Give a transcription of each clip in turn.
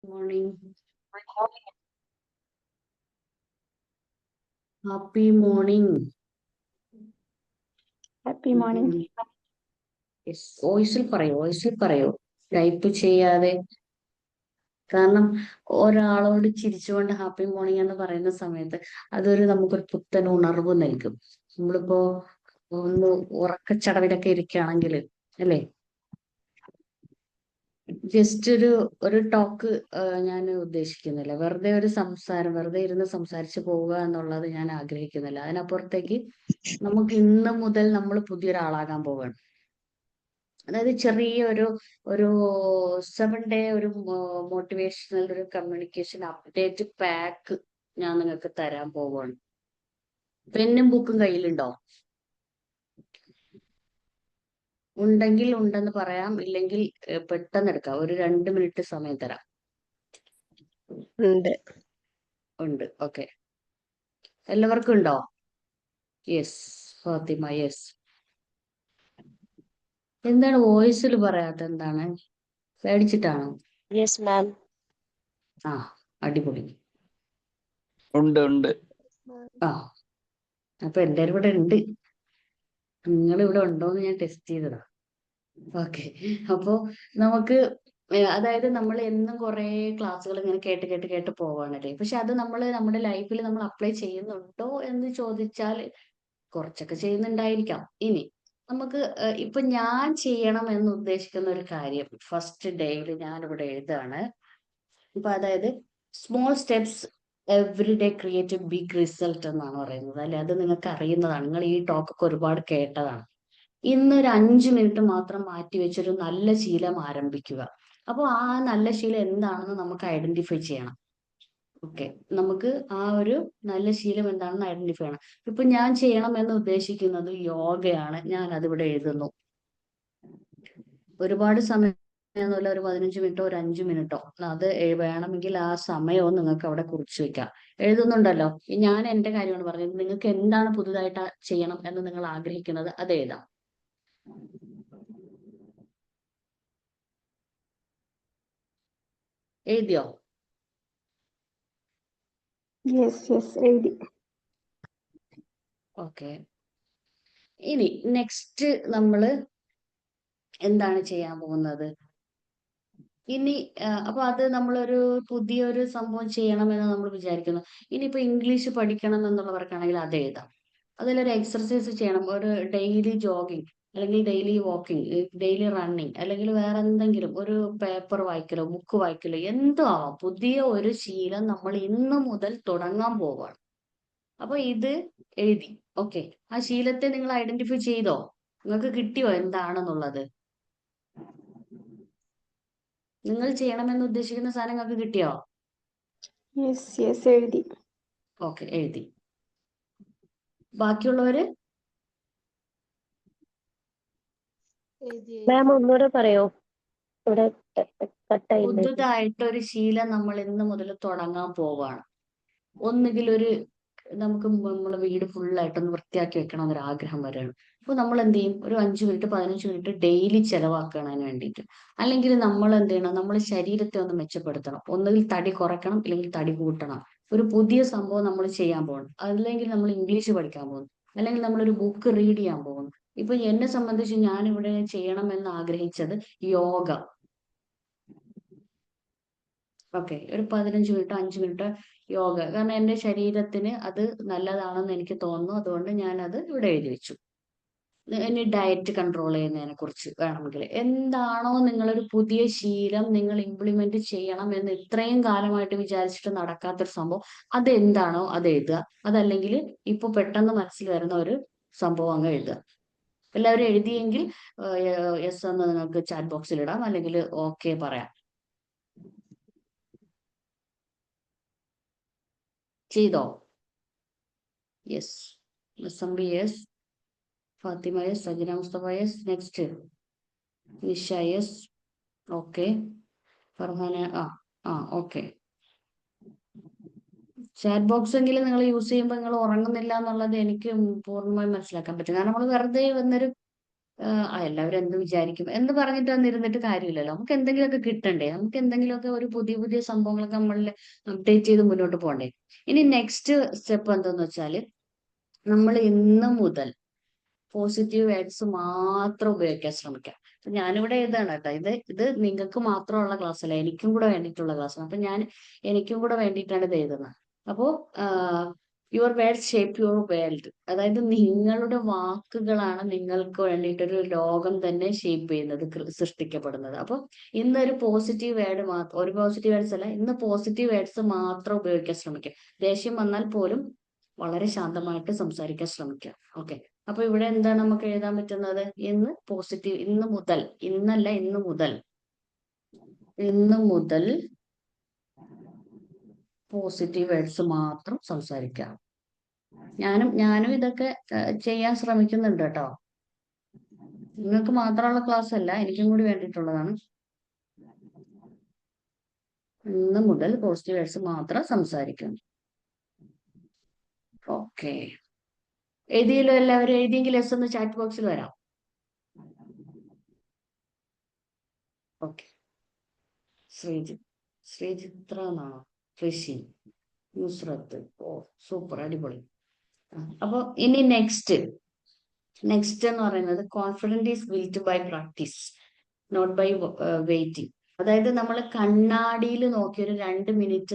Morning. Happy morning. Happy morning. വോയിസിൽ പറയോ type ചെയ്യാതെ. കാരണം ഒരാളോട് ചിരിച്ചുകൊണ്ട് ഹാപ്പി മോർണിംഗ് എന്ന് പറയുന്ന സമയത്ത് അതൊരു നമുക്കൊരു പുത്തൻ ഉണർവ് നൽകും. നമ്മളിപ്പോ ഒന്ന് ഉറക്കച്ചടവിലൊക്കെ ഇരിക്കുകയാണെങ്കിൽ അല്ലേ, ജസ്റ്റ് ഒരു ടോക്ക് ഞാൻ ഉദ്ദേശിക്കുന്നില്ല. വെറുതെ ഒരു സംസാരം, വെറുതെ ഇരുന്ന് സംസാരിച്ചു പോവുക എന്നുള്ളത് ഞാൻ ആഗ്രഹിക്കുന്നില്ല. അതിനപ്പുറത്തേക്ക് നമുക്ക് ഇന്ന് മുതൽ നമ്മൾ പുതിയൊരാളാകാൻ പോവുകയാണ്. അതായത് ഒരു 7 ഡേ ഒരു മോട്ടിവേഷണൽ ഒരു കമ്മ്യൂണിക്കേഷൻ അപ്ഡേറ്റ് പാക്ക് ഞാൻ നിങ്ങൾക്ക് തരാൻ പോവുകയാണ്. പെന്നും ബുക്കും കയ്യിലുണ്ടോ? ഉണ്ടെങ്കിൽ ഉണ്ടെന്ന് പറയാം, ഇല്ലെങ്കിൽ പെട്ടെന്ന് എടുക്കാം. ഒരു 2 മിനിറ്റ് സമയം തരാം. ഉണ്ട്, ഓക്കെ. എല്ലാവർക്കും ഉണ്ടോ? യെസ്. ഫാത്തിമ, യെസ്. എന്താണ് വോയിസിൽ പറയാത്ത? എന്താണ്, പേടിച്ചിട്ടാണോ? Yes ma'am. ആ, അടിപൊളി. ഉണ്ട്. ആ, അപ്പൊ എല്ലാരും ഇവിടെ ഉണ്ട്. നിങ്ങൾ ഇവിടെ ഉണ്ടോന്ന് ഞാൻ ടെസ്റ്റ് ചെയ്തതാ. ഓക്കെ. അപ്പോ നമുക്ക് അതായത് നമ്മൾ എന്നും കുറെ ക്ലാസ്സുകൾ ഇങ്ങനെ കേട്ട് കേട്ട് കേട്ട് പോവാണല്ലേ. പക്ഷെ അത് നമ്മൾ നമ്മുടെ ലൈഫിൽ നമ്മൾ അപ്ലൈ ചെയ്യുന്നുണ്ടോ എന്ന് ചോദിച്ചാൽ കുറച്ചൊക്കെ ചെയ്യുന്നുണ്ടായിരിക്കാം. ഇനി നമുക്ക് ഇപ്പൊ ഞാൻ ചെയ്യണം എന്ന് ഉദ്ദേശിക്കുന്ന ഒരു കാര്യം ഫസ്റ്റ് ഡേയിൽ ഞാനിവിടെ എഴുതാണ്. ഇപ്പൊ അതായത് small steps every day create big result എന്നാണ് പറയുന്നത് അല്ലെ. അത് നിങ്ങൾക്ക് അറിയുന്നതാണ്, നിങ്ങൾ ഈ ടോക്കൊക്കെ ഒരുപാട് കേട്ടതാണ്. ഇന്നൊരു 5 മിനിറ്റ് മാത്രം മാറ്റി വെച്ചൊരു നല്ല ശീലം ആരംഭിക്കുക. അപ്പോൾ ആ നല്ല ശീലം എന്താണെന്ന് നമുക്ക് ഐഡന്റിഫൈ ചെയ്യണം. ഓക്കെ, നമുക്ക് ആ ഒരു നല്ല ശീലം എന്താണെന്ന് ഐഡന്റിഫൈ ചെയ്യണം. ഇപ്പൊ ഞാൻ ചെയ്യണം എന്ന് ഉദ്ദേശിക്കുന്നത് യോഗയാണ്. ഞാൻ അതിവിടെ എഴുതുന്നു. ഒരുപാട് സമയം ഒന്നുമില്ല, ഒരു 15 മിനിറ്റോ ഒരു 5 മിനിറ്റോ അത് വേണമെങ്കിൽ ആ സമയവും നിങ്ങൾക്ക് അവിടെ കുറിച്ച് വെക്കാം. എഴുതുന്നുണ്ടല്ലോ. ഞാൻ എന്റെ കാര്യമാണ് പറഞ്ഞത്. നിങ്ങൾക്ക് എന്താണ് പുതുതായിട്ട് ചെയ്യണം എന്ന് നിങ്ങൾ ആഗ്രഹിക്കുന്നത് അത് എഴുതാം. എഴുതിയോ? യെസ് എഴുതി. ഓക്കെ. ഇനി നെക്സ്റ്റ് നമ്മള് എന്താണ് ചെയ്യാൻ പോകുന്നത്? ഇനി അപ്പൊ അത് നമ്മളൊരു പുതിയൊരു സംഭവം ചെയ്യണമെന്ന് നമ്മൾ വിചാരിക്കുന്നു. ഇനിയിപ്പോ ഇംഗ്ലീഷ് പഠിക്കണം എന്നുള്ളവർക്കാണെങ്കിൽ അത് എഴുതാം. അതിലൊരു എക്സർസൈസ് ചെയ്യണം. ഒരു ഡെയിലി ജോഗിങ്, അല്ലെങ്കിൽ ഡെയിലി വാക്കിംഗ്, ഡെയിലി റണ്ണിങ്, അല്ലെങ്കിൽ വേറെ എന്തെങ്കിലും ഒരു പേപ്പർ വായിക്കലോ ബുക്ക് വായിക്കലോ എന്തോ ആവാം. പുതിയ ഒരു ശീലം നമ്മൾ ഇന്ന് മുതൽ തുടങ്ങാൻ പോവാണ്. അപ്പൊ ഇത് എഴുതി. ഓക്കെ, ആ ശീലത്തെ നിങ്ങൾ ഐഡന്റിഫൈ ചെയ്തോ? നിങ്ങൾക്ക് കിട്ടിയോ എന്താണെന്നുള്ളത്? നിങ്ങൾ ചെയ്യണമെന്ന് ഉദ്ദേശിക്കുന്ന സാധനം നിങ്ങൾക്ക് കിട്ടിയോ? യെസ് എഴുതി. ഓക്കെ, എഴുതി. ബാക്കിയുള്ളവര് മാം ഒന്നുകൂടെ പറയോ? ഇവിടെ കട്ടായി. പുതുതായിട്ടൊരു ശീലം നമ്മൾ ഇന്ന് മുതൽ തുടങ്ങാൻ പോവാണ്. ഒന്നുകിൽ നമുക്ക് നമ്മളെ വീട് ഫുള്ളായിട്ടൊന്ന് വൃത്തിയാക്കി വെക്കണം എന്നൊരു ആഗ്രഹം വരികയാണ്. അപ്പൊ നമ്മൾ എന്ത് ചെയ്യും? ഒരു 5 മിനിറ്റ് 15 മിനിറ്റ് ഡെയിലി ചെലവാക്കണതിന് വേണ്ടിയിട്ട്. അല്ലെങ്കിൽ നമ്മൾ എന്ത് ചെയ്യണം? നമ്മൾ ശരീരത്തെ ഒന്ന് മെച്ചപ്പെടുത്തണം. ഒന്നുകിൽ തടി കുറയ്ക്കണം, അല്ലെങ്കിൽ തടി കൂട്ടണം. ഒരു പുതിയ സംഭവം നമ്മൾ ചെയ്യാൻ പോകണം. അല്ലെങ്കിൽ നമ്മൾ ഇംഗ്ലീഷ് പഠിക്കാൻ പോകുന്നു, അല്ലെങ്കിൽ നമ്മളൊരു ബുക്ക് റീഡ് ചെയ്യാൻ പോകുന്നു. ഇപ്പൊ എന്നെ സംബന്ധിച്ച് ഞാൻ ഇവിടെ ചെയ്യണമെന്ന് ആഗ്രഹിച്ചത് യോഗ. ഓക്കെ, ഒരു 15 മിനിറ്റോ 5 മിനിറ്റോ യോഗ. കാരണം എൻ്റെ ശരീരത്തിന് അത് നല്ലതാണെന്ന് എനിക്ക് തോന്നുന്നു. അതുകൊണ്ട് ഞാൻ അത് ഇവിടെ എഴുതി വെച്ചു. ഇനി ഡയറ്റ് കൺട്രോൾ ചെയ്യുന്നതിനെ കുറിച്ച് വേണമെങ്കിൽ എന്താണോ നിങ്ങളൊരു പുതിയ ശീലം നിങ്ങൾ ഇംപ്ലിമെന്റ് ചെയ്യണം എന്ന് ഇത്രയും കാലമായിട്ട് വിചാരിച്ചിട്ട് നടക്കാത്തൊരു സംഭവം, അതെന്താണോ അത് എഴുതുക. അതല്ലെങ്കിൽ ഇപ്പൊ പെട്ടെന്ന് മനസ്സിൽ വരുന്ന ഒരു സംഭവം അങ്ങ് എഴുതുക. എല്ലാവരും എഴുതിയെങ്കിൽ യെസ് എന്ന് നിങ്ങൾക്ക് ചാറ്റ് ബോക്സിൽ ഇടാം, അല്ലെങ്കിൽ ഓക്കെ പറയാം. ചെയ്തോ? Yes. Musambi yes. Fathima yes. Sajina Mustafa yes. Next Nisha yes. Okay. Farhana okay. Chat box എങ്കിലും നിങ്ങൾ യൂസ് ചെയ്യുമ്പോൾ നിങ്ങൾ ഉറങ്ങുന്നില്ല എന്നുള്ളത് എനിക്ക് പൂർണ്ണമായും മനസ്സിലാക്കാൻ പറ്റും. കാരണം നമ്മൾ വെറുതെ വന്നൊരു എല്ലാവരും എന്ത് വിചാരിക്കും എന്ന് പറഞ്ഞിട്ട് വന്നിരുന്നിട്ട് കാര്യമില്ലല്ലോ. നമുക്ക് എന്തെങ്കിലുമൊക്കെ കിട്ടണ്ടേ, നമുക്ക് എന്തെങ്കിലുമൊക്കെ ഒരു പുതിയ പുതിയ സംഭവങ്ങളൊക്കെ നമ്മളിൽ അപ്ഡേറ്റ് ചെയ്ത് മുന്നോട്ട് പോകണ്ടേ. ഇനി നെക്സ്റ്റ് സ്റ്റെപ്പ് എന്താന്ന് വെച്ചാൽ, നമ്മൾ ഇന്ന് മുതൽ പോസിറ്റീവ് വേർഡ്സ് മാത്രം ഉപയോഗിക്കാൻ ശ്രമിക്കാം. അപ്പൊ ഞാനിവിടെ എഴുതാണ് കേട്ടോ, ഇത് നിങ്ങൾക്ക് മാത്രമുള്ള ക്ലാസ് അല്ല, എനിക്കും കൂടെ വേണ്ടിയിട്ടുള്ള ക്ലാസ്സാണ്. അപ്പൊ ഞാൻ എനിക്കും കൂടെ വേണ്ടിയിട്ടാണ് ഇത് എഴുതുന്നത്. അപ്പോ your words shape your world. അതായത് നിങ്ങളുടെ വാക്കുകളാണ് നിങ്ങൾക്ക് വേണ്ടിയിട്ടൊരു ലോകം തന്നെ ഷേപ്പ് ചെയ്യുന്നത്, സൃഷ്ടിക്കപ്പെടുന്നത്. അപ്പൊ ഇന്നൊരു പോസിറ്റീവ് വേർഡ് മാത്രം, ഒരു പോസിറ്റീവ് വേർഡ്സ് അല്ല, ഇന്ന് പോസിറ്റീവ് വേർഡ്സ് മാത്രം ഉപയോഗിക്കാൻ ശ്രമിക്കാം. ദേഷ്യം വന്നാൽ പോലും വളരെ ശാന്തമായിട്ട് സംസാരിക്കാൻ ശ്രമിക്കാം. ഓക്കെ, അപ്പൊ ഇവിടെ എന്താണ് നമുക്ക് എഴുതാൻ പറ്റുന്നത്? ഇന്ന് പോസിറ്റീവ്, ഇന്ന് മുതൽ, ഇന്നല്ല ഇന്ന് മുതൽ, ഇന്ന് മുതൽ പോസിറ്റീവ് വേർഡ്സ് മാത്രം സംസാരിക്കാം. ഞാനും ഇതൊക്കെ ചെയ്യാൻ ശ്രമിക്കുന്നുണ്ട് കേട്ടോ. നിങ്ങൾക്ക് മാത്രമുള്ള ക്ലാസ് അല്ല, എനിക്കും കൂടി വേണ്ടിയിട്ടുള്ളതാണ്. ഇന്ന് മുതൽ പോസിറ്റീവ് വേർഡ്സ് മാത്രം സംസാരിക്കും. ഓക്കെ, എഴുതിയല്ലോ എല്ലാവരും? എഴുതിയെങ്കിൽ എസ് ഒന്ന് ചാറ്റ് ബോക്സിൽ വരാം. ഓക്കെ, ശ്രീചിത്ര എന്നാണോ? ഋഷി, നുസ്രത്ത്. ഓ സൂപ്പർ, അടിപൊളി. അപ്പൊ ഇനി നെക്സ്റ്റ് എന്ന് പറയുന്നത്, confidence is built by practice not by waiting. അതായത് നമ്മൾ കണ്ണാടിയിൽ നോക്കി ഒരു 2 മിനിറ്റ്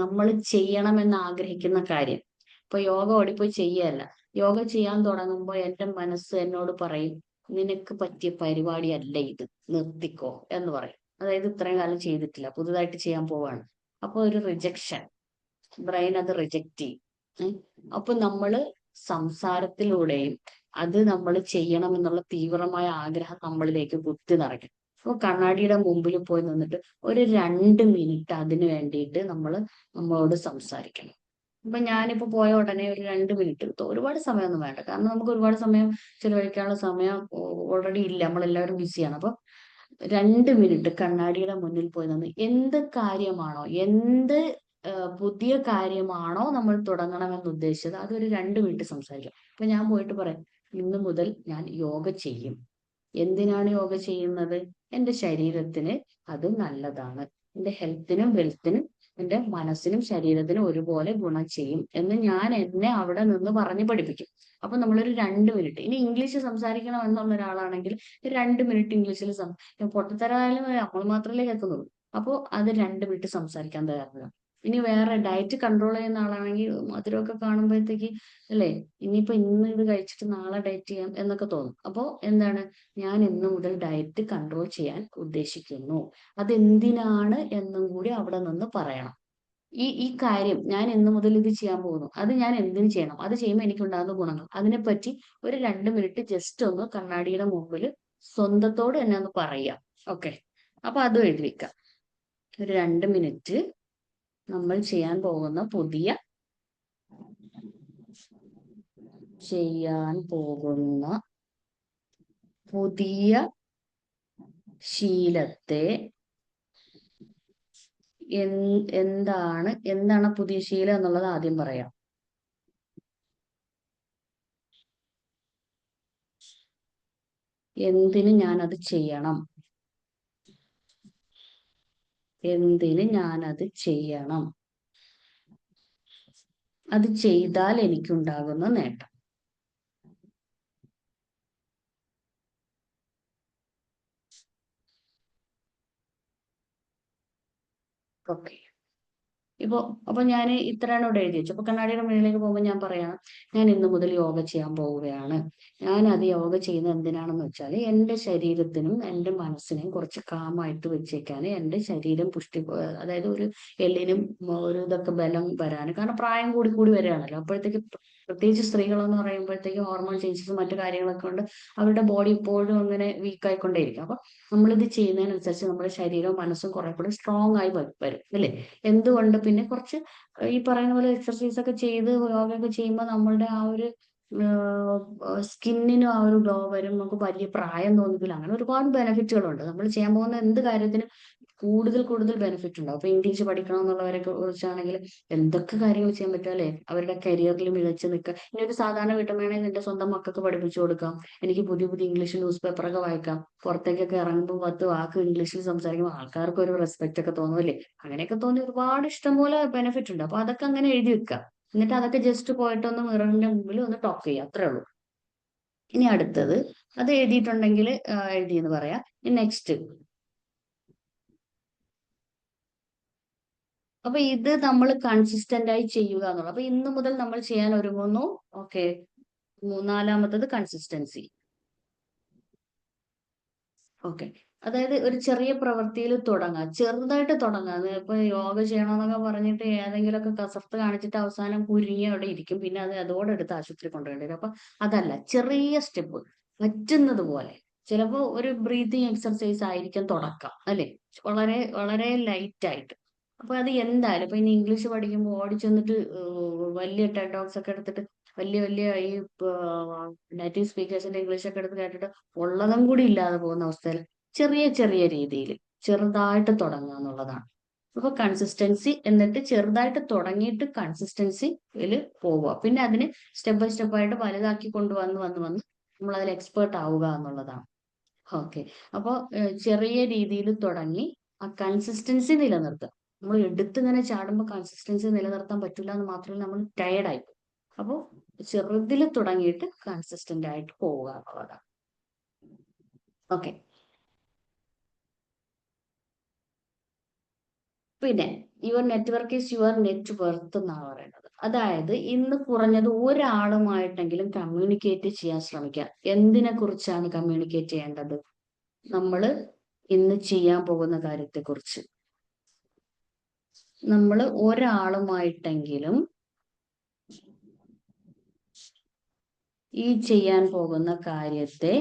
നമ്മൾ ചെയ്യണമെന്ന് ആഗ്രഹിക്കുന്ന കാര്യം, ഇപ്പൊ യോഗ ഓടിപ്പോയി ചെയ്യല്ല, യോഗ ചെയ്യാൻ തുടങ്ങുമ്പോൾ എന്റെ മനസ്സ് എന്നോട് പറയും, നിനക്ക് പറ്റിയ പരിപാടിയല്ല ഇത്, നിർത്തിക്കോ എന്ന് പറയും. അതായത് ഇത്രയും കാലം ചെയ്തിട്ടില്ല, പുതുതായിട്ട് ചെയ്യാൻ പോവാണ്. അപ്പൊ ഒരു റിജക്ഷൻ, ബ്രെയിൻ അത് റിജക്റ്റ് ചെയ്യും. അപ്പൊ നമ്മള് സംസാരത്തിലൂടെയും അത് നമ്മൾ ചെയ്യണം എന്നുള്ള തീവ്രമായ ആഗ്രഹം നമ്മളിലേക്ക് കുത്തി നിറയ്ക്കും. അപ്പൊ കണ്ണാടിയുടെ മുമ്പിൽ പോയി നിന്നിട്ട് ഒരു 2 മിനിറ്റ് അതിന് വേണ്ടിയിട്ട് നമ്മളോട് സംസാരിക്കണം. അപ്പൊ ഞാനിപ്പോ പോയ ഉടനെ ഒരു 2 മിനിറ്റ്, ഒരുപാട് സമയമൊന്നും വേണ്ട, കാരണം നമുക്ക് ഒരുപാട് സമയം ചെലവഴിക്കാനുള്ള സമയം ഓൾറെഡി ഇല്ല, നമ്മളെല്ലാവരും ബിസിയാണ്. അപ്പൊ 2 മിനിറ്റ് കണ്ണാടിയുടെ മുന്നിൽ പോയി നിന്ന് എന്ത് കാര്യമാണോ, എന്ത് പുതിയ കാര്യമാണോ നമ്മൾ തുടങ്ങണമെന്ന് ഉദ്ദേശിച്ചത്, അതൊരു 2 മിനിറ്റ് സംസാരിക്കാം. അപ്പൊ ഞാൻ പോയിട്ട് പറയാം, ഇന്ന് മുതൽ ഞാൻ യോഗ ചെയ്യും. എന്തിനാണ് യോഗ ചെയ്യുന്നത്? എൻ്റെ ശരീരത്തിന് അത് നല്ലതാണ്, എൻ്റെ ഹെൽത്തിനും വെൽത്തിനും, എൻ്റെ മനസ്സിനും ശരീരത്തിനും ഒരുപോലെ ഗുണം ചെയ്യും എന്ന് ഞാൻ എന്നെ അവിടെ നിന്ന് പറഞ്ഞ് പഠിപ്പിക്കും. അപ്പൊ നമ്മളൊരു 2 മിനിറ്റ്, ഇനി ഇംഗ്ലീഷ് സംസാരിക്കണം എന്നുള്ള ഒരാളാണെങ്കിൽ 2 മിനിറ്റ് ഇംഗ്ലീഷിൽ പൊട്ടത്തരായാലും നമ്മൾ മാത്രമല്ലേ കേൾക്കുന്നുള്ളൂ. അപ്പോൾ അത് 2 മിനിറ്റ് സംസാരിക്കാൻ തയ്യാറാകുക. ഇനി വേറെ ഡയറ്റ് കൺട്രോൾ ചെയ്യുന്ന ആളാണെങ്കിൽ മധുരമൊക്കെ കാണുമ്പോഴത്തേക്ക് അല്ലേ, ഇനിയിപ്പോ ഇന്ന് ഇത് കഴിച്ചിട്ട് നാളെ ഡയറ്റ് ചെയ്യാം എന്നൊക്കെ തോന്നും. അപ്പോൾ എന്താണ്, ഞാൻ ഇന്ന് മുതൽ ഡയറ്റ് കൺട്രോൾ ചെയ്യാൻ ഉദ്ദേശിക്കുന്നു, അതെന്തിനാണ് എന്നും കൂടി അവിടെ നിന്ന് പറയണം. ഈ കാര്യം ഞാൻ ഇന്ന് മുതൽ ഇത് ചെയ്യാൻ പോകുന്നു, അത് ഞാൻ എന്തിനു ചെയ്യണം, അത് ചെയ്യുമ്പോൾ എനിക്കുണ്ടാകുന്ന ഗുണങ്ങൾ, അതിനെപ്പറ്റി ഒരു 2 മിനിറ്റ് ജസ്റ്റ് ഒന്ന് കണ്ണാടിയുടെ മുമ്പിൽ സ്വന്തത്തോട് എന്നെ ഒന്ന് പറയാം. ഓക്കെ, അപ്പൊ അതും എഴുതി വെക്കാം. ഒരു 2 മിനിറ്റ് നമ്മൾ ചെയ്യാൻ പോകുന്ന പുതിയ ശീലത്തെ എന്താണ് പുതിയ ശീലം എന്നുള്ളത് ആദ്യം പറയാം. എന്തിന് ഞാനത് ചെയ്യണം, അത് ചെയ്താൽ എനിക്കുണ്ടാകുന്ന നേട്ടം. ഓക്കെ, അപ്പൊ ഞാൻ ഇത്രയാണ് ഇവിടെ എഴുതി വെച്ചു. അപ്പൊ കണ്ണാടിയുടെ മുന്നിലേക്ക് പോകുമ്പോൾ ഞാൻ പറയണം, ഞാൻ ഇന്ന് മുതൽ യോഗ ചെയ്യാൻ പോവുകയാണ്. ഞാൻ അത് യോഗ ചെയ്യുന്നത് എന്തിനാണെന്ന് വെച്ചാൽ എൻ്റെ ശരീരത്തിനും എൻ്റെ മനസ്സിനെയും കുറച്ച് കാമായിട്ട് വെച്ചേക്കാൻ, എൻ്റെ ശരീരം അതായത് ഒരു എല്ലിനും ഒരു ഇതൊക്കെ ബലം വരാൻ, കാരണം പ്രായം കൂടി കൂടി വരികയാണല്ലോ. അപ്പോഴത്തേക്ക് പ്രത്യേകിച്ച് സ്ത്രീകളെന്ന് പറയുമ്പോഴത്തേക്ക് ഹോർമോൺ ചേഞ്ചസും മറ്റു കാര്യങ്ങളൊക്കെ കൊണ്ട് അവരുടെ ബോഡി ഇപ്പോഴും അങ്ങനെ വീക്ക് ആയിക്കൊണ്ടേയിരിക്കും. അപ്പൊ നമ്മളിത് ചെയ്യുന്നതിനനുസരിച്ച് നമ്മുടെ ശരീരവും മനസ്സും കുറെ കൂടി സ്ട്രോങ് ആയി വരും അല്ലേ. എന്തുകൊണ്ട്, പിന്നെ കുറച്ച് ഈ പറയുന്ന പോലെ എക്സർസൈസ് ഒക്കെ ചെയ്ത് യോഗയൊക്കെ ചെയ്യുമ്പോൾ നമ്മളുടെ ആ ഒരു സ്കിന്നിനും ആ ഒരു ഗ്ലോ വരും, നമുക്ക് വലിയ പ്രായം തോന്നിക്കില്ല, അങ്ങനെ ഒരുപാട് ബെനിഫിറ്റുകളുണ്ട്. നമ്മൾ ചെയ്യാൻ പോകുന്ന എന്ത് കാര്യത്തിനും കൂടുതൽ കൂടുതൽ ബെനിഫിറ്റ് ഉണ്ടാവും. അപ്പൊ ഇംഗ്ലീഷ് പഠിക്കണം എന്നുള്ളവരെ കുറിച്ചാണെങ്കിൽ എന്തൊക്കെ കാര്യങ്ങൾ ചെയ്യാൻ പറ്റും അല്ലെ? അവരുടെ കരിയറിൽ മികച്ചു നിൽക്കുക. ഇനി ഒരു സാധാരണ വീട്ടമ്മയാണെങ്കിൽ നിന്റെ സ്വന്തം മക്കൾക്ക് പഠിപ്പിച്ചു കൊടുക്കാം. എനിക്ക് പുതിയ പുതിയ ഇംഗ്ലീഷ് ന്യൂസ് പേപ്പറൊക്കെ വായിക്കാം. പുറത്തേക്കൊക്കെ ഇറങ്ങുമ്പോൾ 10 വാക്ക് ഇംഗ്ലീഷിൽ സംസാരിക്കുമ്പോൾ ആൾക്കാർക്ക് ഒരു റെസ്പെക്ട് ഒക്കെ തോന്നുമല്ലേ? അങ്ങനെയൊക്കെ തോന്നി ഒരുപാട് ഇഷ്ടംപോലെ ബെനിഫിറ്റ് ഉണ്ട്. അപ്പൊ അതൊക്കെ അങ്ങനെ എഴുതി വെക്കുക. എന്നിട്ട് അതൊക്കെ ജസ്റ്റ് പോയിട്ടൊന്ന് മിററിന്റെ മുമ്പിൽ ഒന്ന് ടോക്ക് ചെയ്യുക, അത്രേ ഉള്ളൂ. ഇനി അടുത്തത്, അത് എഴുതിയിട്ടുണ്ടെങ്കിൽ എഴുതി എന്ന് പറയാം. നെക്സ്റ്റ്, അപ്പൊ ഇത് നമ്മൾ കൺസിസ്റ്റന്റ് ആയി ചെയ്യുക എന്നുള്ളത്. അപ്പൊ ഇന്ന് മുതൽ നമ്മൾ ചെയ്യാൻ ഒരുങ്ങുന്നു. ഓക്കെ, നാലാമത്തത് കൺസിസ്റ്റൻസി. ഓക്കെ, അതായത് ഒരു ചെറിയ പ്രവൃത്തിയിൽ തുടങ്ങുക, ചെറുതായിട്ട് തുടങ്ങുക. അത് ഇപ്പൊ യോഗ ചെയ്യണമെന്നൊക്കെ പറഞ്ഞിട്ട് ഏതെങ്കിലുമൊക്കെ കസർത്ത് കാണിച്ചിട്ട് അവസാനം കുരുങ്ങി അവിടെ ഇരിക്കും. പിന്നെ അത് അതോടെ എടുത്ത് ആശുപത്രി കൊണ്ടുപോകേണ്ടി വരും. അപ്പൊ അതല്ല, ചെറിയ സ്റ്റെപ്പ് പറ്റുന്നത് പോലെ. ചിലപ്പോ ഒരു ബ്രീതിങ് എക്സർസൈസ് ആയിരിക്കും തുടക്കം, അല്ലെ? വളരെ വളരെ ലൈറ്റ് ആയിട്ട്. അപ്പൊ അത് എന്തായാലും ഇപ്പൊ ഇനി ഇംഗ്ലീഷ് പഠിക്കുമ്പോൾ ഓടി ചെന്നിട്ട് വലിയ ടെഡ് ടോക്സ് ഒക്കെ എടുത്തിട്ട് വലിയ വലിയ ഈ നേറ്റീവ് സ്പീക്കേഴ്സിന്റെ ഇംഗ്ലീഷ് ഒക്കെ എടുത്ത് കേട്ടിട്ട് ഉള്ളതും കൂടി ഇല്ലാതെ പോകുന്ന അവസ്ഥയിൽ ചെറിയ ചെറിയ രീതിയിൽ ചെറുതായിട്ട് തുടങ്ങുക എന്നുള്ളതാണ്. അപ്പൊ കൺസിസ്റ്റൻസി, എന്നിട്ട് ചെറുതായിട്ട് തുടങ്ങിയിട്ട് കൺസിസ്റ്റൻസിയിൽ പോവുക. പിന്നെ അതിന് സ്റ്റെപ്പ് ബൈ സ്റ്റെപ്പ് ആയിട്ട് വലുതാക്കി കൊണ്ടുവന്ന് വന്ന് നമ്മൾ അതിൽ എക്സ്പേർട്ട് ആവുക എന്നുള്ളതാണ്. ഓക്കെ, അപ്പോൾ ചെറിയ രീതിയിൽ തുടങ്ങി ആ കൺസിസ്റ്റൻസി നിലനിർത്തുക. നമ്മൾ എടുത്തിങ്ങനെ ചാടുമ്പോൾ കൺസിസ്റ്റൻസി നിലനിർത്താൻ പറ്റില്ല എന്ന് മാത്രമല്ല, നമ്മൾ ടയർഡായി. അപ്പോൾ ചെറുതിൽ തുടങ്ങിയിട്ട് കൺസിസ്റ്റന്റ് ആയിട്ട് പോവുക എന്നുള്ളതാണ്. ഓക്കെ, പിന്നെ your network is your net worth എന്നാണ് പറയുന്നത്. അതായത് ഇന്ന് കുറഞ്ഞത് ഒരാളുമായിട്ടെങ്കിലും കമ്മ്യൂണിക്കേറ്റ് ചെയ്യാൻ ശ്രമിക്കുക. എന്തിനെ കുറിച്ചാണ് കമ്മ്യൂണിക്കേറ്റ് ചെയ്യേണ്ടത്? നമ്മൾ ഇന്ന് ചെയ്യാൻ പോകുന്ന കാര്യത്തെക്കുറിച്ച്. നമ്മൾ ഒരാളുമായിട്ടെങ്കിലും ഈ ചെയ്യാൻ പോകുന്ന കാര്യത്തെ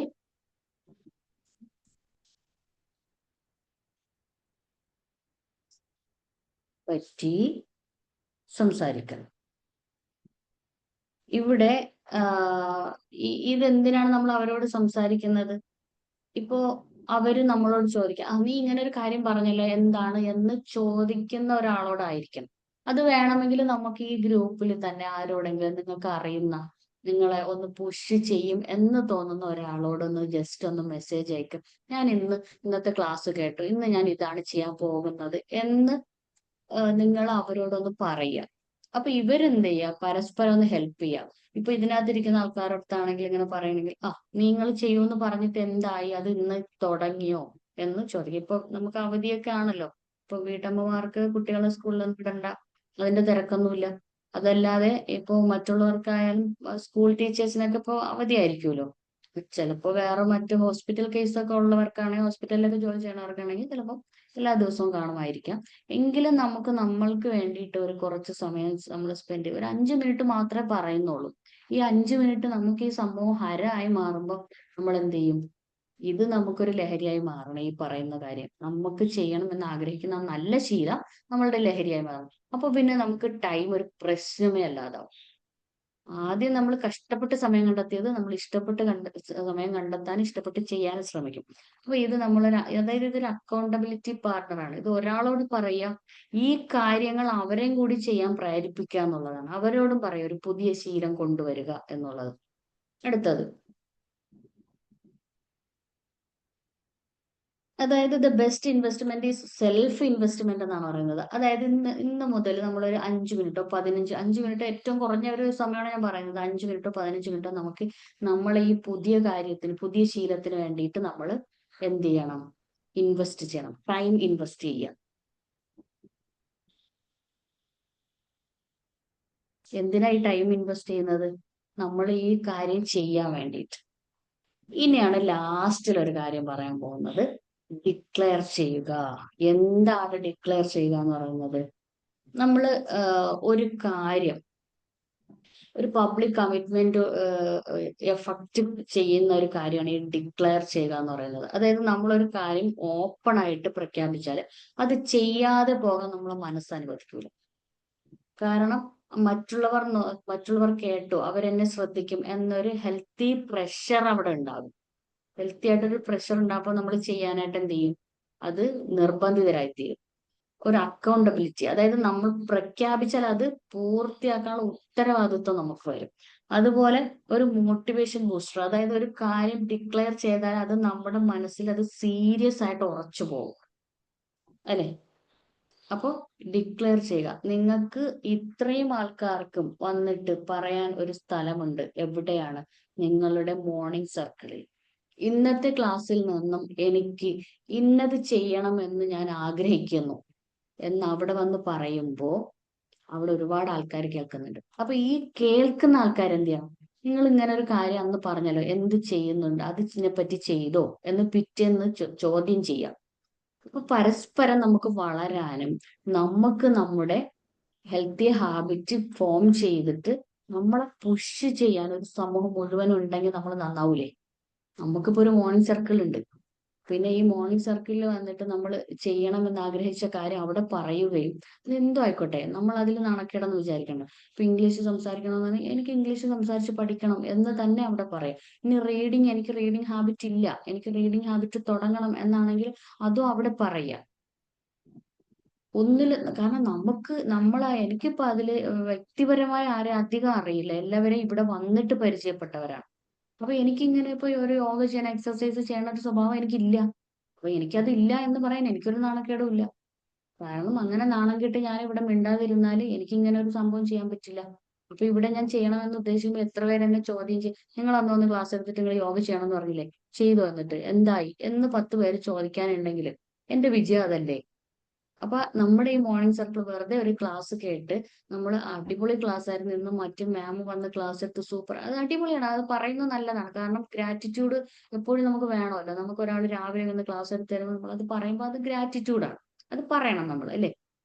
പറ്റി സംസാരിക്കണം. ഇവിടെ ഇതെന്തിനാണ് നമ്മൾ അവരോട് സംസാരിക്കുന്നത്? ഇപ്പോ അവര് നമ്മളോട് ചോദിക്കുക, നീ ഇങ്ങനെ ഒരു കാര്യം പറഞ്ഞല്ലോ, എന്താണ് എന്ന് ചോദിക്കുന്ന ഒരാളോടായിരിക്കണം. അത് വേണമെങ്കിൽ നമുക്ക് ഈ ഗ്രൂപ്പിൽ തന്നെ ആരോടെങ്കിലും നിങ്ങൾക്ക് അറിയുന്ന, നിങ്ങളെ ഒന്ന് പുഷ് ചെയ്യും എന്ന് തോന്നുന്ന ഒരാളോടൊന്ന് ജസ്റ്റ് ഒന്ന് മെസ്സേജ് അയക്കും. ഞാൻ ഇന്നത്തെ ക്ലാസ് കേട്ടു, ഇന്ന് ഞാൻ ഇതാണ് ചെയ്യാൻ പോകുന്നത് എന്ന് നിങ്ങൾ അവരോടൊന്ന് പറയുക. അപ്പൊ ഇവരെന്ത് ചെയ്യുക? പരസ്പരം ഒന്ന് ഹെൽപ്പ് ചെയ്യുക. ഇപ്പൊ ഇതിനകത്തിരിക്കുന്ന ആൾക്കാരടുത്താണെങ്കിൽ ഇങ്ങനെ പറയണെങ്കിൽ, നിങ്ങൾ ചെയ്യൂന്ന് പറഞ്ഞിട്ട് എന്തായി, അത് ഇന്ന് തുടങ്ങിയോ എന്ന് ചോദിക്കും. ഇപ്പൊ നമുക്ക് അവധിയൊക്കെ ആണല്ലോ. ഇപ്പൊ വീട്ടമ്മമാർക്ക് കുട്ടികളെ സ്കൂളിലൊന്നും വിടണ്ട, അതിന്റെ തിരക്കൊന്നുമില്ല. അതല്ലാതെ ഇപ്പൊ മറ്റുള്ളവർക്കായാലും സ്കൂൾ ടീച്ചേഴ്സിനൊക്കെ ഇപ്പൊ അവധിയായിരിക്കുമല്ലോ. ചിലപ്പോ വേറെ മറ്റു ഹോസ്പിറ്റൽ കേസൊക്കെ ഉള്ളവർക്കാണെങ്കിൽ, ഹോസ്പിറ്റലിലൊക്കെ ജോലി ചെയ്യണവർക്കാണെങ്കിൽ ചിലപ്പോൾ എല്ലാ ദിവസവും കാണുമായിരിക്കാം. എങ്കിലും നമുക്ക് നമ്മൾക്ക് വേണ്ടിയിട്ട് ഒരു കുറച്ച് സമയം നമ്മൾ സ്പെൻഡ് ചെയ്യും. ഒരു 5 മിനിറ്റ് മാത്രമേ പറയുന്നുള്ളൂ. ഈ 5 മിനിറ്റ് നമുക്ക് ഈ സംഭവം ഹരമായി മാറുമ്പോൾ നമ്മൾ എന്ത് ചെയ്യും? ഇത് നമുക്കൊരു ലഹരിയായി മാറണം. ഈ പറയുന്ന കാര്യം നമുക്ക് ചെയ്യണം എന്ന് ആഗ്രഹിക്കുന്ന നല്ല ശീലം നമ്മളുടെ ലഹരിയായി മാറണം. അപ്പൊ പിന്നെ നമുക്ക് ടൈം ഒരു പ്രശ്നമേ അല്ലാതാവും. ആദ്യം നമ്മൾ കഷ്ടപ്പെട്ട് സമയം കണ്ടെത്തിയത് നമ്മൾ ഇഷ്ടപ്പെട്ട് സമയം കണ്ടെത്താൻ ഇഷ്ടപ്പെട്ട് ചെയ്യാൻ ശ്രമിക്കും. അപ്പൊ ഇത് അതായത് ഇതൊരു അക്കൗണ്ടബിലിറ്റി പാർട്ണറാണ്. ഇത് ഒരാളോട് പറയാം, ഈ കാര്യങ്ങൾ അവരെയും കൂടി ചെയ്യാൻ പ്രേരിപ്പിക്കുക എന്നുള്ളതാണ്. അവരോടും പറയാം ഒരു പുതിയ ശീലം കൊണ്ടുവരിക എന്നുള്ളത്. അടുത്തത്, അതായത് the best investment is self investment എന്നാണ് പറയുന്നത്. അതായത് ഇന്ന് മുതൽ നമ്മളൊരു 5 മിനിറ്റോ 5 മിനിറ്റോ ഏറ്റവും കുറഞ്ഞ ഒരു സമയമാണ് ഞാൻ പറയുന്നത്. 5 മിനിറ്റോ 15 മിനിറ്റോ നമുക്ക് നമ്മളെ ഈ പുതിയ കാര്യത്തിന്, പുതിയ ശീലത്തിന് വേണ്ടിയിട്ട് നമ്മൾ എന്ത് ചെയ്യണം? ഇൻവെസ്റ്റ് ചെയ്യണം. ടൈം ഇൻവെസ്റ്റ് ചെയ്യുക. എന്തിനാ ഈ ടൈം ഇൻവെസ്റ്റ് ചെയ്യുന്നത്? നമ്മൾ ഈ കാര്യം ചെയ്യാൻ വേണ്ടിയിട്ട്. ഇനിയാണ് ലാസ്റ്റിൽ ഒരു കാര്യം പറയാൻ പോകുന്നത്, ഡിക്ലെയർ ചെയ്യുക. എന്താണ് ഡിക്ലെയർ ചെയ്യുക എന്ന് പറയുന്നത്? നമ്മൾ ഒരു പബ്ലിക് കമ്മിറ്റ്മെന്റ് എഫക്റ്റ് ചെയ്യുന്ന ഒരു കാര്യമാണ് ഈ ഡിക്ലെയർ ചെയ്യുക എന്ന് പറയുന്നത്. അതായത് നമ്മളൊരു കാര്യം ഓപ്പൺ ആയിട്ട് പ്രഖ്യാപിച്ചാൽ അത് ചെയ്യാതെ പോകാൻ നമ്മളെ മനസ്സ് അനുവദിക്കൂല. കാരണം മറ്റുള്ളവർ കേട്ടു, അവരെന്നെ ശ്രദ്ധിക്കും എന്നൊരു ഹെൽത്തി പ്രഷർ അവിടെ ഉണ്ടാകും. ഹെൽത്തി ആയിട്ടൊരു പ്രഷർ ഉണ്ടാകുമ്പോൾ നമ്മൾ ചെയ്യാനായിട്ട് എന്ത് ചെയ്യും? അത് നിർബന്ധിതരായിത്തീരും. ഒരു അക്കൗണ്ടബിലിറ്റി, അതായത് നമ്മൾ പ്രഖ്യാപിച്ചാൽ അത് പൂർത്തിയാക്കാനുള്ള ഉത്തരവാദിത്വം നമുക്ക് വരും. അതുപോലെ ഒരു മോട്ടിവേഷൻ ബൂസ്റ്റർ, അതായത് ഒരു കാര്യം ഡിക്ലെയർ ചെയ്താൽ അത് നമ്മുടെ മനസ്സിൽ അത് സീരിയസ് ആയിട്ട് ഉറച്ചു പോകും, അല്ലെ? അപ്പോൾ ഡിക്ലെയർ ചെയ്യുക. നിങ്ങൾക്ക് ഇത്രയും ആൾക്കാർക്കും വന്നിട്ട് പറയാൻ ഒരു സ്ഥലമുണ്ട്. എവിടെയാണ്? നിങ്ങളുടെ മോർണിംഗ് സർക്കിളിൽ. ഇന്നത്തെ ക്ലാസ്സിൽ നിന്നും എനിക്ക് ഇന്നത് ചെയ്യണമെന്ന് ഞാൻ ആഗ്രഹിക്കുന്നു എന്ന് അവിടെ വന്ന് പറയുമ്പോൾ അവിടെ ഒരുപാട് ആൾക്കാർ കേൾക്കുന്നുണ്ട്. അപ്പൊ ഈ കേൾക്കുന്ന ആൾക്കാർ എന്ത് ചെയ്യണം? നിങ്ങൾ ഇങ്ങനെ ഒരു കാര്യം അന്ന് പറഞ്ഞല്ലോ, എന്ത് ചെയ്യുന്നുണ്ട്, അതിനെ പറ്റി ചെയ്തോ എന്ന് പിറ്റേന്ന് ചോദ്യം ചെയ്യാം. അപ്പൊ പരസ്പരം നമുക്ക് വളരാനും നമുക്ക് നമ്മുടെ ഹെൽത്തി ഹാബിറ്റ് ഫോം ചെയ്തിട്ട് നമ്മളെ പുഷ് ചെയ്യാൻ ഒരു സമൂഹം മുഴുവൻ ഉണ്ടെങ്കിൽ നമ്മൾ നന്നാവൂലേ? നമുക്കിപ്പോ ഒരു മോർണിംഗ് സർക്കിൾ ഉണ്ട്. പിന്നെ ഈ മോർണിംഗ് സർക്കിളിൽ വന്നിട്ട് നമ്മൾ ചെയ്യണമെന്ന് ആഗ്രഹിച്ച കാര്യം അവിടെ പറയുകയും, അത് എന്തോ ആയിക്കോട്ടെ, നമ്മൾ അതിൽ നാണക്കേടെന്ന് വിചാരിക്കണം. ഇപ്പൊ ഇംഗ്ലീഷ് സംസാരിക്കണമെന്ന് എനിക്ക് ഇംഗ്ലീഷ് സംസാരിച്ച് പഠിക്കണം എന്ന് തന്നെ അവിടെ പറയാം. ഇനി എനിക്ക് റീഡിങ് ഹാബിറ്റ് ഇല്ല, എനിക്ക് റീഡിങ് ഹാബിറ്റ് തുടങ്ങണം എന്നാണെങ്കിൽ അതും അവിടെ പറയാം. കാരണം എനിക്കിപ്പോ അതില് വ്യക്തിപരമായ ആരെ അധികം അറിയില്ല, എല്ലാവരെയും ഇവിടെ വന്നിട്ട് പരിചയപ്പെട്ടവരാണ്. അപ്പൊ എനിക്കിങ്ങനെ ഇപ്പൊ ഒരു യോഗ ചെയ്യണം, എക്സർസൈസ് ചെയ്യണ ഒരു സ്വഭാവം എനിക്കില്ല. അപ്പൊ എനിക്കതില്ല എന്ന് പറയാൻ എനിക്കൊരു നാണക്കേടും ഇല്ല. കാരണം അങ്ങനെ നാണം കെട്ട് ഞാൻ ഇവിടെ മിണ്ടാതിരുന്നാല് എനിക്ക് ഇങ്ങനെ ഒരു സംഭവം ചെയ്യാൻ പറ്റില്ല. അപ്പൊ ഇവിടെ ഞാൻ ചെയ്യണമെന്ന് ഉദ്ദേശിക്കുമ്പോൾ എത്ര പേര് എന്നെ ചോദ്യം ചെയ്യും, നിങ്ങൾ അന്നൊന്ന് ക്ലാസ് എടുത്തിട്ട് നിങ്ങൾ യോഗ ചെയ്യണമെന്ന് പറഞ്ഞില്ലേ, ചെയ്തു എന്നിട്ട് എന്തായി എന്ന് 10 പേര് ചോദിക്കാനുണ്ടെങ്കിൽ എന്റെ വിജയം അതല്ലേ? അപ്പൊ നമ്മുടെ ഈ മോർണിംഗ് സർക്കിൾ വെറുതെ ഒരു ക്ലാസ് കേട്ട് നമ്മൾ അടിപൊളി ക്ലാസ് ആയിരുന്നു, ഇന്ന് മറ്റു മാം വന്ന് ക്ലാസ് എടുത്ത് സൂപ്പർ, അത് അടിപൊളിയാണ്, അത് പറയുന്നത് നല്ലതാണ്. കാരണം ഗ്രാറ്റിറ്റ്യൂഡ് എപ്പോഴും നമുക്ക് വേണമല്ലോ. നമുക്ക് ഒരാൾ രാവിലെ വന്ന് ക്ലാസ് എടുത്ത് തരുമ്പോൾ നമ്മൾ അത് പറയുമ്പോൾ അത് ഗ്രാറ്റിറ്റ്യൂഡാണ്, അത് പറയണം നമ്മൾ, അല്ലേ?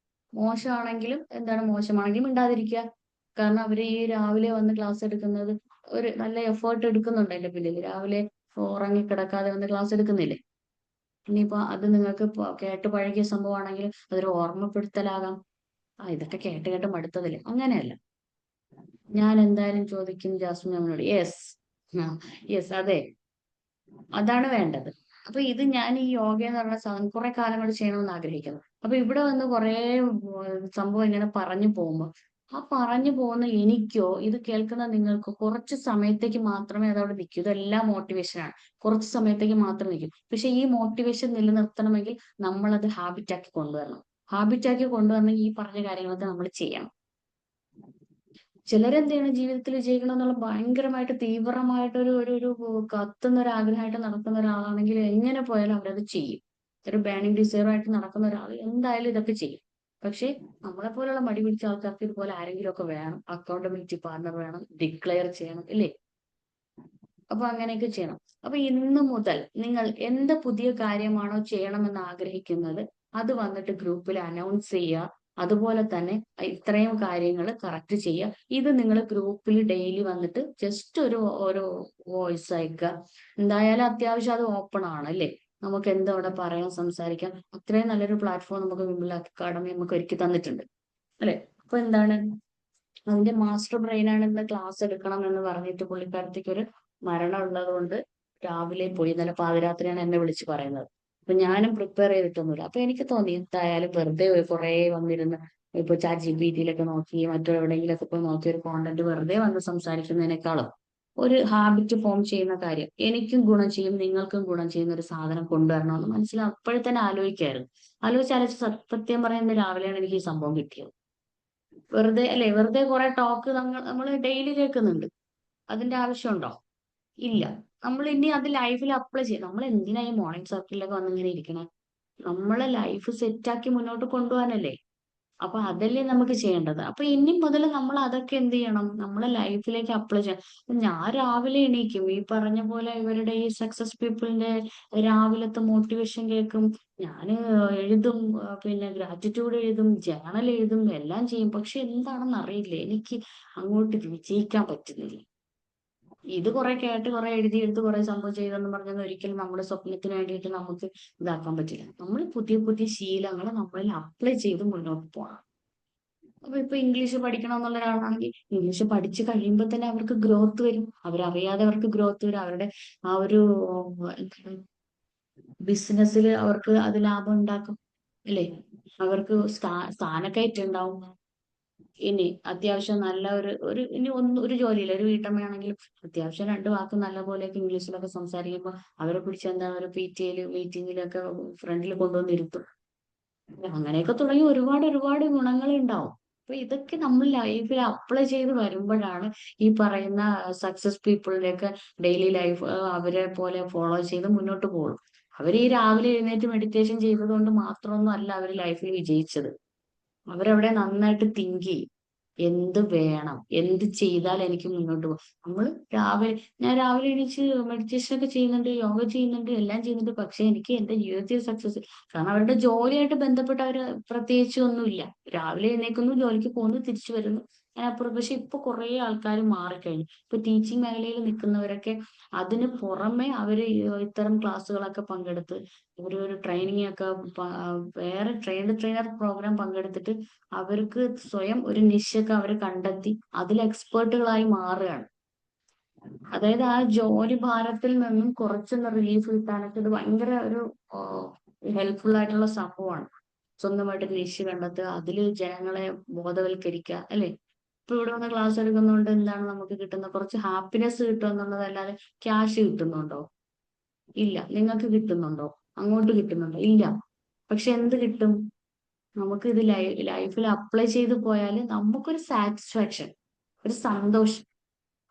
മോശമാണെങ്കിലും മോശമാണെങ്കിലും മിണ്ടാതിരിക്കുക. കാരണം അവര് ഈ രാവിലെ വന്ന് ക്ലാസ് എടുക്കുന്നത് ഒരു നല്ല എഫേർട്ട് എടുക്കുന്നുണ്ട് അതിന്റെ പിന്നിൽ. രാവിലെ ഉറങ്ങി കിടക്കാതെ വന്ന് ക്ലാസ് എടുക്കുന്നില്ലേ? ഇനിയിപ്പോ അത് നിങ്ങൾക്ക് കേട്ട് പഴകിയ സംഭവമാണെങ്കിൽ അതൊരു ഓർമ്മപ്പെടുത്തലാകാം. ഇതൊക്കെ കേട്ട് കേട്ട് മടുത്തതില്ലേ? അങ്ങനെയല്ല. ഞാൻ എന്തായാലും ചോദിക്കും ജാസ്മിൻ മാമിനോട്. യെസ്, അതെ, അതാണ് വേണ്ടത്. അപ്പൊ ഇത് ഞാൻ ഈ യോഗ എന്ന് പറയുന്ന സാധനം കുറെ കാലം കൊണ്ട് ചെയ്യണമെന്ന് ആഗ്രഹിക്കുന്നു. അപ്പൊ ഇവിടെ വന്ന് കുറെ സംഭവം ഇങ്ങനെ പറഞ്ഞു പോകുമ്പോ ആ പറഞ്ഞു പോകുന്ന എനിക്കോ ഇത് കേൾക്കുന്ന നിങ്ങൾക്കോ കുറച്ച് സമയത്തേക്ക് മാത്രമേ അതവിടെ നിൽക്കൂ. ഇതെല്ലാം മോട്ടിവേഷനാണ്, കുറച്ച് സമയത്തേക്ക് മാത്രം നിൽക്കും. പക്ഷെ ഈ മോട്ടിവേഷൻ നിലനിർത്തണമെങ്കിൽ നമ്മളത് ഹാബിറ്റാക്കി കൊണ്ടുവരണം. ഹാബിറ്റാക്കി കൊണ്ടുവരണമെങ്കിൽ ഈ പറഞ്ഞ കാര്യങ്ങളൊക്കെ നമ്മൾ ചെയ്യണം. ചിലരെന്ത് ചെയ്യണം, ജീവിതത്തിൽ വിജയിക്കണം എന്നുള്ള ഭയങ്കരമായിട്ട് തീവ്രമായിട്ട് ഒരു ഒരു ഒരു കത്തുന്ന ഒരു ആഗ്രഹമായിട്ട് നടക്കുന്ന ഒരാളാണെങ്കിൽ എങ്ങനെ പോയാലും അവരത് ചെയ്യും. ഒരു ബേണിംഗ് ഡിസയർ ആയിട്ട് നടക്കുന്ന ഒരാൾ എന്തായാലും ഇതൊക്കെ ചെയ്യും. പക്ഷെ നമ്മളെ പോലുള്ള മടി പിടിച്ച ആൾക്കാർക്ക് ഇതുപോലെ ആരെങ്കിലും ഒക്കെ വേണം, അക്കൗണ്ടബിലിറ്റി പാർട്ണർ വേണം, ഡിക്ലെയർ ചെയ്യണം, ഇല്ലേ? അപ്പൊ അങ്ങനെയൊക്കെ ചെയ്യണം. അപ്പൊ ഇന്ന് മുതൽ നിങ്ങൾ എന്ത് പുതിയ കാര്യമാണോ ചെയ്യണമെന്ന് ആഗ്രഹിക്കുന്നത് അത് വന്നിട്ട് ഗ്രൂപ്പിൽ അനൗൺസ് ചെയ്യുക. അതുപോലെ തന്നെ ഇത്രയും കാര്യങ്ങൾ കറക്റ്റ് ചെയ്യുക. ഇത് നിങ്ങൾ ഗ്രൂപ്പിൽ ഡെയിലി വന്നിട്ട് ജസ്റ്റ് ഒരു വോയിസ് അയക്കുക. എന്തായാലും അത്യാവശ്യം അത് ഓപ്പൺ ആണ്, അല്ലേ? നമുക്ക് എന്താ അവിടെ പറയാൻ, സംസാരിക്കാം. അത്രയും നല്ലൊരു പ്ലാറ്റ്ഫോം നമുക്ക് വിമല അക്കാഡമി നമുക്ക് ഒരുക്കി തന്നിട്ടുണ്ട്, അല്ലെ? അപ്പൊ എന്താണ്, അതിന്റെ മാസ്റ്റർ ബ്രെയിൻ ആണ് ഇന്ന് ക്ലാസ് എടുക്കണം എന്ന് പറഞ്ഞിട്ട് പുള്ളിക്കാരത്തേക്ക് ഒരു മരണം ഉള്ളത് കൊണ്ട് രാവിലെ പോയി. ഇന്നലെ പാതിരാത്രിയാണ് എന്നെ വിളിച്ച് പറയുന്നത്. അപ്പൊ ഞാനും പ്രിപ്പയർ ചെയ്തിട്ടൊന്നുമില്ല. അപ്പൊ എനിക്ക് തോന്നി എന്തായാലും വെറുതെ കുറെ വന്നിരുന്ന് ഇപ്പൊ ChatGPT നോക്കി മറ്റെവിടെയെങ്കിലൊക്കെ പോയി നോക്കി ഒരു കോണ്ടന്റ് വെറുതെ വന്ന് സംസാരിക്കുന്നതിനേക്കാളും ഒരു ഹാബിറ്റ് ഫോം ചെയ്യുന്ന കാര്യം എനിക്കും ഗുണം ചെയ്യും, നിങ്ങൾക്കും ഗുണം ചെയ്യുന്ന ഒരു സാധനം കൊണ്ടുവരണമെന്ന് മനസ്സിലാവും. അപ്പോഴെ തന്നെ ആലോചിക്കായിരുന്നു. ആലോചിച്ച് സത്യം പറയുന്ന രാവിലെയാണ് എനിക്ക് ഈ സംഭവം കിട്ടിയത്. വെറുതെ അല്ലെ, വെറുതെ കുറെ ടോക്ക് നമ്മൾ ഡെയിലി കേൾക്കുന്നുണ്ട്. അതിന്റെ ആവശ്യമുണ്ടോ? ഇല്ല. നമ്മൾ ഇനി അത് ലൈഫിൽ അപ്ലൈ ചെയ്യും. നമ്മൾ എന്തിനാ ഈ മോർണിംഗ് സർക്കിളിലൊക്കെ വന്നിങ്ങനെ ഇരിക്കണേ? നമ്മളെ ലൈഫ് സെറ്റാക്കി മുന്നോട്ട് കൊണ്ടുപോകാനല്ലേ? അപ്പൊ അതല്ലേ നമുക്ക് ചെയ്യേണ്ടത്. അപ്പൊ ഇനി മുതൽ നമ്മൾ അതൊക്കെ എന്ത് ചെയ്യണം, നമ്മളെ ലൈഫിലേക്ക് അപ്ലൈ ചെയ്യണം. ഞാൻ രാവിലെ എണീക്കും, ഈ പറഞ്ഞ പോലെ ഇവരുടെ ഈ സക്സസ് പീപ്പിളിന്റെ രാവിലത്തെ മോട്ടിവേഷൻ കേൾക്കും. ഞാൻ എഴുതും, പിന്നെ ഗ്രാറ്റിറ്റ്യൂഡ് എഴുതും, ജേണൽ എഴുതും, എല്ലാം ചെയ്യും. പക്ഷെ എന്താണെന്ന് അറിയില്ല, എനിക്ക് അങ്ങോട്ട് വിജയിക്കാൻ പറ്റുന്നില്ല. ഇത് കുറെ കേട്ട് കുറെ എഴുതിയെടുത്ത് കുറെ സംഭവം ചെയ്തെന്ന് പറഞ്ഞാൽ ഒരിക്കലും നമ്മുടെ സ്വപ്നത്തിന് വേണ്ടിയിട്ട് നമുക്ക് ഇതാക്കാൻ പറ്റില്ല. നമ്മൾ പുതിയ പുതിയ ശീലങ്ങൾ നമ്മളിൽ അപ്ലൈ ചെയ്ത് മുന്നോട്ട് പോകണം. അപ്പൊ ഇപ്പൊ ഇംഗ്ലീഷ് പഠിക്കണം എന്നുള്ള ഒരാളാണെങ്കിൽ ഇംഗ്ലീഷ് പഠിച്ചു കഴിയുമ്പോൾ തന്നെ അവർക്ക് ഗ്രോത്ത് വരും. അവരറിയാതെ അവർക്ക് ഗ്രോത്ത് വരും. അവരുടെ ആ ഒരു എന്താണ് ബിസിനസ്സിൽ അവർക്ക് അത് ലാഭം ഉണ്ടാക്കും അല്ലേ? അവർക്ക് സ്ഥാനക്കയറ്റം ഉണ്ടാവും. ഇനി അത്യാവശ്യം നല്ല ഇനി ഒരു ജോലിയില്ല, ഒരു വീട്ടമ്മയാണെങ്കിലും അത്യാവശ്യം 2 വാക്ക് നല്ല പോലെയൊക്കെ ഇംഗ്ലീഷിലൊക്കെ സംസാരിക്കുമ്പോൾ അവരെ പിടിച്ച് എന്താണ് ഒരു PTA മീറ്റിങ്ങിലൊക്കെ ഫ്രണ്ടിൽ കൊണ്ടുവന്നിരുത്തും. അങ്ങനെയൊക്കെ തുടങ്ങി ഒരുപാട് ഗുണങ്ങൾ ഉണ്ടാവും. അപ്പൊ ഇതൊക്കെ നമ്മൾ ലൈഫിൽ അപ്ലൈ ചെയ്ത് വരുമ്പോഴാണ് ഈ പറയുന്ന സക്സസ് പീപ്പിളിന്റെയൊക്കെ ഡെയിലി ലൈഫ് അവരെ പോലെ ഫോളോ ചെയ്ത് മുന്നോട്ട് പോകും. അവർ ഈ രാവിലെ എഴുന്നേറ്റ് മെഡിറ്റേഷൻ ചെയ്തത് കൊണ്ട് മാത്രമൊന്നും അല്ല അവർ ലൈഫിൽ വിജയിച്ചത്. അവരവിടെ നന്നായിട്ട് തിങ്ക് ചെയ്യും. എന്ത് വേണം, എന്ത് ചെയ്താൽ എനിക്ക് മുന്നോട്ട് പോകും. ഞാൻ രാവിലെ എണീച്ച് മെഡിറ്റേഷൻ ഒക്കെ ചെയ്യുന്നുണ്ട്, യോഗ ചെയ്യുന്നുണ്ട്, എല്ലാം ചെയ്യുന്നുണ്ട്. പക്ഷെ എനിക്ക് എന്റെ ജീവിതത്തിൽ സക്സസ്, കാരണം അവരുടെ ജോലിയായിട്ട് ബന്ധപ്പെട്ട് അവര് പ്രത്യേകിച്ച് ഒന്നുമില്ല. രാവിലെ എഴുന്നേൽക്കുന്നു, ജോലിക്ക് പോകുന്നു, തിരിച്ചു വരുന്നു, അതിനപ്പുറം. പക്ഷെ ഇപ്പൊ കുറെ ആൾക്കാർ മാറിക്കഴിഞ്ഞു. ഇപ്പൊ ടീച്ചിങ് മേഖലയിൽ നിൽക്കുന്നവരൊക്കെ അതിന് പുറമെ അവര് ഇത്തരം ക്ലാസ്സുകളൊക്കെ പങ്കെടുത്ത് ഒരു ട്രെയിനിങ് ഒക്കെ വേറെ ട്രെയിനർ പ്രോഗ്രാം പങ്കെടുത്തിട്ട് അവർക്ക് സ്വയം ഒരു നിശയൊക്കെ അവർ കണ്ടെത്തി അതിൽ എക്സ്പേർട്ടുകളായി മാറുകയാണ്. അതായത് ആ ജോലി ഭാരത്തിൽ നിന്നും കുറച്ചൊന്ന് റിലീഫ് കിട്ടാനൊക്കെ ഇത് ഭയങ്കര ഒരു ഹെൽപ്ഫുൾ ആയിട്ടുള്ള സംഭവമാണ്. സ്വന്തമായിട്ട് നിശ കണ്ടെത്തുക, അതിൽ ജനങ്ങളെ ബോധവൽക്കരിക്കുക അല്ലെ? ഇപ്പൊ ഇവിടെ വന്ന് ക്ലാസ് എടുക്കുന്നതുകൊണ്ട് എന്താണ് നമുക്ക് കിട്ടുന്നത്? കുറച്ച് ഹാപ്പിനെസ് കിട്ടുക എന്നുള്ളതല്ലാതെ ക്യാഷ് കിട്ടുന്നുണ്ടോ? ഇല്ല. നിങ്ങൾക്ക് കിട്ടുന്നുണ്ടോ? അങ്ങോട്ട് കിട്ടുന്നുണ്ടോ? ഇല്ല. പക്ഷെ എന്ത് കിട്ടും? നമുക്ക് ഇത് ലൈഫിൽ അപ്ലൈ ചെയ്ത് പോയാൽ നമുക്കൊരു സാറ്റിസ്ഫാക്ഷൻ, ഒരു സന്തോഷം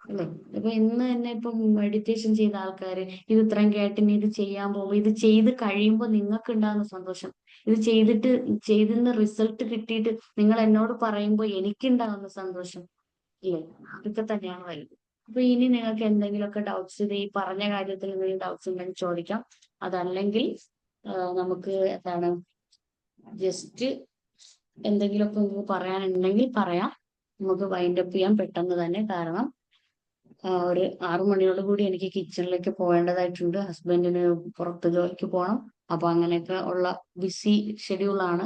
അല്ലെ? ഇപ്പൊ ഇന്ന് തന്നെ ഇപ്പൊ മെഡിറ്റേഷൻ ചെയ്ത ആൾക്കാര് ഇത് ഇത്രയും കേട്ട് ഇനി ഇത് ചെയ്യാൻ പോകുമ്പോ ഇത് ചെയ്ത് കഴിയുമ്പോൾ നിങ്ങൾക്ക് ഉണ്ടാകുന്ന സന്തോഷം, ഇത് ചെയ്തിന്ന് റിസൾട്ട് കിട്ടിയിട്ട് നിങ്ങൾ എന്നോട് പറയുമ്പോൾ എനിക്കുണ്ടാകുന്ന സന്തോഷം ഇല്ലേ? അതൊക്കെ തന്നെയാണ് വലുത്. അപ്പൊ ഇനി നിങ്ങൾക്ക് എന്തെങ്കിലുമൊക്കെ ഡൗട്ട്സ്, ഇത് ഈ പറഞ്ഞ കാര്യത്തിൽ എന്തെങ്കിലും ഡൗട്ട്സ് ഉണ്ടെങ്കിൽ ചോദിക്കാം. അതല്ലെങ്കിൽ നമുക്ക് എന്താണ് ജസ്റ്റ് എന്തെങ്കിലുമൊക്കെ നിങ്ങൾക്ക് പറയാനുണ്ടെങ്കിൽ പറയാം. നമുക്ക് വൈൻഡ് അപ്പ് ചെയ്യാം പെട്ടെന്ന് തന്നെ. കാരണം ഒരു 6 മണിയോട് കൂടി എനിക്ക് കിച്ചണിലേക്ക് പോകേണ്ടതായിട്ടുണ്ട്. ഹസ്ബൻഡിന് പുറത്ത് ജോലിക്ക് പോകണം. അപ്പൊ അങ്ങനെയൊക്കെ ഉള്ള ബിസി ഷെഡ്യൂളാണ്.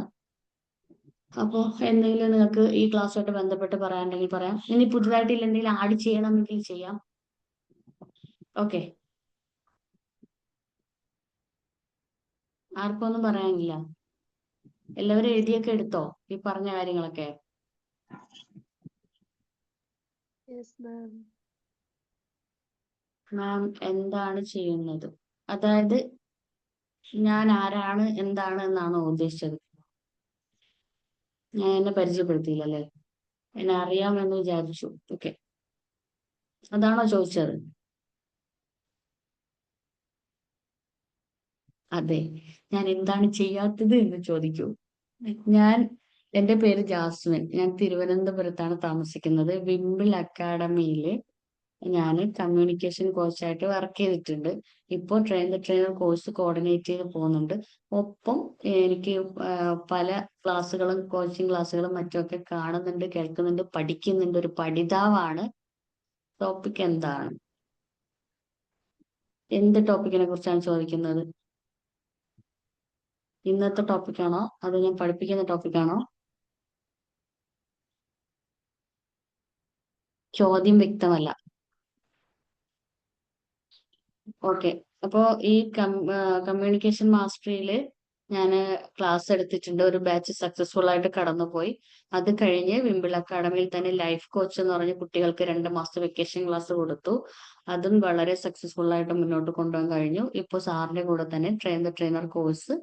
അപ്പൊ എന്തെങ്കിലും നിങ്ങൾക്ക് ഈ ക്ലാസ്സുമായിട്ട് ബന്ധപ്പെട്ട് പറയാനുണ്ടെങ്കിൽ പറയാം. ഇനി പുതുതായിട്ട് എന്തെങ്കിലും ആഡ് ചെയ്യണമെങ്കിൽ ചെയ്യാം. ഓക്കെ, ആർക്കും ഒന്നും പറയാനില്ല? എല്ലാവരും എഴുതിയൊക്കെ എടുത്തോ ഈ പറഞ്ഞ കാര്യങ്ങളൊക്കെ? മാം എന്താണ് ചെയ്യുന്നത്? അതായത് ഞാൻ ആരാണ്, എന്താണ് എന്നാണോ ഉദ്ദേശിച്ചത്? ഞാൻ എന്നെ പരിചയപ്പെടുത്തിയില്ലല്ലേ? എന്നെ അറിയാമെന്ന് വിചാരിച്ചു. ഓക്കെ, അതാണോ ചോദിച്ചത്? അതെ, ഞാൻ എന്താണ് ചെയ്യാത്തത് എന്ന് ചോദിക്കൂ. എന്റെ പേര് ജാസ്മിൻ. ഞാൻ തിരുവനന്തപുരത്താണ് താമസിക്കുന്നത്. വിംബിൾ അക്കാഡമിയില് ഞാൻ കമ്മ്യൂണിക്കേഷൻ കോച്ചായിട്ട് വർക്ക് ചെയ്തിട്ടുണ്ട്. ഇപ്പോൾ ട്രെയിനർ കോഴ്സ് കോർഡിനേറ്റ് ചെയ്ത് പോകുന്നുണ്ട്. ഒപ്പം എനിക്ക് പല ക്ലാസ്സുകളും കോച്ചിങ് ക്ലാസ്സുകളും മറ്റുമൊക്കെ കാണുന്നുണ്ട്, കേൾക്കുന്നുണ്ട്, പഠിക്കുന്നുണ്ട്. ഒരു പഠിതാവാണ്. ടോപ്പിക് എന്താണ്? എന്ത് ടോപ്പിക്കിനെ കുറിച്ചാണ് ചോദിക്കുന്നത്? ഇന്നത്തെ ടോപ്പിക്കാണോ അതോ ഞാൻ പഠിപ്പിക്കുന്ന ടോപ്പിക്കാണോ? ചോദ്യം വ്യക്തമല്ല. ഓക്കെ, അപ്പോ ഈ കമ്മ്യൂണിക്കേഷൻ മാസ്റ്ററിയില് ഞാൻ ക്ലാസ് എടുത്തിട്ടുണ്ട്. ഒരു ബാച്ച് സക്സസ്ഫുൾ ആയിട്ട് കടന്നുപോയി. അത് കഴിഞ്ഞ് വിംബിൾ അക്കാഡമിയിൽ തന്നെ ലൈഫ് കോച്ച് എന്ന് പറഞ്ഞ് കുട്ടികൾക്ക് 2 മാസത്തെ വെക്കേഷൻ ക്ലാസ് കൊടുത്തു. അതും വളരെ സക്സസ്ഫുൾ ആയിട്ട് മുന്നോട്ട് കൊണ്ടുപോകാൻ കഴിഞ്ഞു. ഇപ്പോൾ സാറിന്റെ കൂടെ തന്നെ ട്രെയിനർ കോഴ്സ്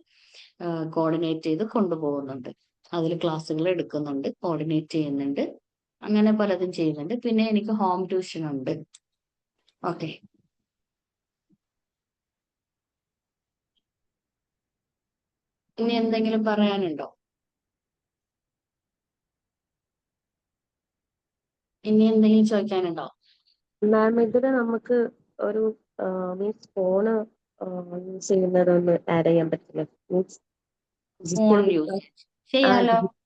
കോർഡിനേറ്റ് ചെയ്ത് കൊണ്ടുപോകുന്നുണ്ട്. അതിൽ ക്ലാസ്സുകൾ എടുക്കുന്നുണ്ട്, കോർഡിനേറ്റ് ചെയ്യുന്നുണ്ട്, അങ്ങനെ പലതും ചെയ്യുന്നുണ്ട്. പിന്നെ എനിക്ക് ഹോം ട്യൂഷൻ ഉണ്ട്. ഓക്കെ, ഇനി എന്തെങ്കിലും പറയാനുണ്ടോ? ഇനി എന്തെങ്കിലും ചോദിക്കാനുണ്ടോ? മാം ഇതില് നമുക്ക് ഒരു മീൻസ് ഫോണ് യൂസ് ചെയ്യുന്നതൊന്ന് ആഡ് ചെയ്യാൻ പറ്റില്ല? മീൻസ് ഫോൺ ഡിജിറ്റൽ യൂസ്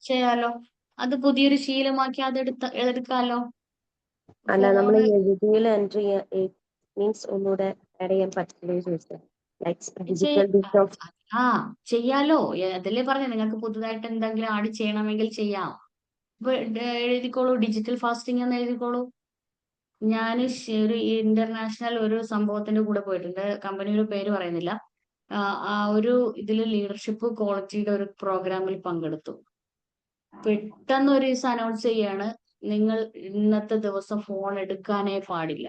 ചെയ്യാലോ. അത് പുതിയൊരു ശീലമാക്കി എടുക്കാലോ. അല്ല, നമ്മൾ ഫോണ് എഴുതിയിൽ എൻട്രി മീൻസ് ഒന്നുകൂടെ ആഡ് ചെയ്യാൻ പറ്റില്ലേ ചോദിച്ചത്? Like digital detox. ചെയ്യാലോ. അതല്ലേ പറഞ്ഞ നിങ്ങൾക്ക് പുതുതായിട്ട് എന്തെങ്കിലും ആഡ് ചെയ്യണമെങ്കിൽ ചെയ്യാം. ഇപ്പൊ എഴുതിക്കോളൂ, ഡിജിറ്റൽ ഫാസ്റ്റിംഗ് എന്ന് എഴുതിക്കോളൂ. ഞാൻ ഒരു ഇന്റർനാഷണൽ ഒരു സംഭവത്തിന്റെ കൂടെ പോയിട്ടുണ്ട്. കമ്പനിയുടെ പേര് പറയുന്നില്ല. ആ ഒരു ഇതിൽ ലീഡർഷിപ്പ് ക്വാളിറ്റിയുടെ ഒരു പ്രോഗ്രാമിൽ പങ്കെടുത്തു. പെട്ടെന്ന് ഒരു ദിവസം അനൗൺസ് ചെയ്യാണ്, നിങ്ങൾ ഇന്നത്തെ ദിവസം ഫോൺ എടുക്കാനേ പാടില്ല.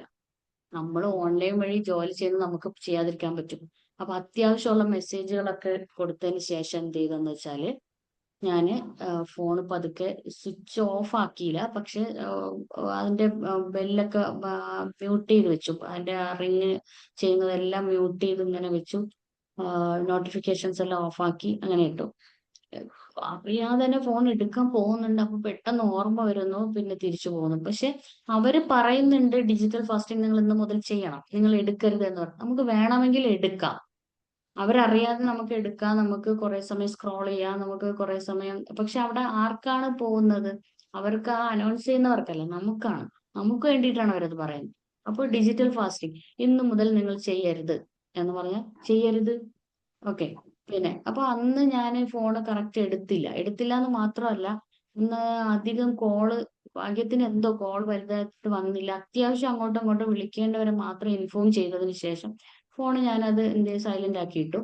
നമ്മൾ ഓൺലൈൻ വഴി ജോലി ചെയ്ത് നമുക്ക് ചെയ്യാതിരിക്കാൻ പറ്റും. അപ്പൊ അത്യാവശ്യമുള്ള മെസ്സേജുകളൊക്കെ കൊടുത്തതിന് ശേഷം എന്ത് ചെയ്തെന്ന് വെച്ചാല് ഞാന് ഫോണ് പതുക്കെ സ്വിച്ച് ഓഫ് ആക്കിയില്ല, പക്ഷെ അതിന്റെ ബെല്ലൊക്കെ മ്യൂട്ട് ചെയ്ത് വെച്ചു. അതിന്റെ റിങ് ചെയ്യുന്നതെല്ലാം മ്യൂട്ട് ചെയ്ത് ഇങ്ങനെ വെച്ചു. നോട്ടിഫിക്കേഷൻസ് എല്ലാം ഓഫ് ആക്കി അങ്ങനെ ഇട്ടു. അറിയാതെ തന്നെ ഫോൺ എടുക്കാൻ പോകുന്നുണ്ട്. അപ്പൊ പെട്ടെന്ന് ഓർമ്മ വരുന്നു, പിന്നെ തിരിച്ചു പോകുന്നു. പക്ഷെ അവര് പറയുന്നുണ്ട് ഡിജിറ്റൽ ഫാസ്റ്റിംഗ് നിങ്ങൾ ഇന്ന് മുതൽ ചെയ്യണം, നിങ്ങൾ എടുക്കരുത് എന്ന് പറഞ്ഞു. നമുക്ക് വേണമെങ്കിൽ എടുക്കാം, അവരറിയാതെ നമുക്ക് എടുക്കാം, നമുക്ക് കുറെ സമയം സ്ക്രോൾ ചെയ്യാം, നമുക്ക് കുറെ സമയം. പക്ഷെ അവിടെ ആർക്കാണ് പോകുന്നത്? അവർക്ക് ആ അനൗൺസ് ചെയ്യുന്നവർക്കല്ല, നമുക്കാണ്. നമുക്ക് വേണ്ടിയിട്ടാണ് അവരത് പറയുന്നത്. അപ്പോൾ ഡിജിറ്റൽ ഫാസ്റ്റിംഗ് ഇന്ന് മുതൽ നിങ്ങൾ ചെയ്യരുത് എന്ന് പറഞ്ഞാൽ ചെയ്യരുത്. ഓക്കെ. പിന്നെ അപ്പൊ അന്ന് ഞാൻ ഫോണ് കറക്റ്റ് എടുത്തില്ല എന്ന് മാത്രമല്ല, ഇന്ന് അധികം കോള്, ഭാഗ്യത്തിന് എന്തോ കോൾ വലുതായിട്ട് വന്നില്ല. അത്യാവശ്യം അങ്ങോട്ടും ഇങ്ങോട്ടും വിളിക്കേണ്ടവരെ മാത്രം ഇൻഫോം ചെയ്തതിന് ശേഷം ഫോൺ ഞാനത് എന്ത് സൈലന്റ് ആക്കിയിട്ടു.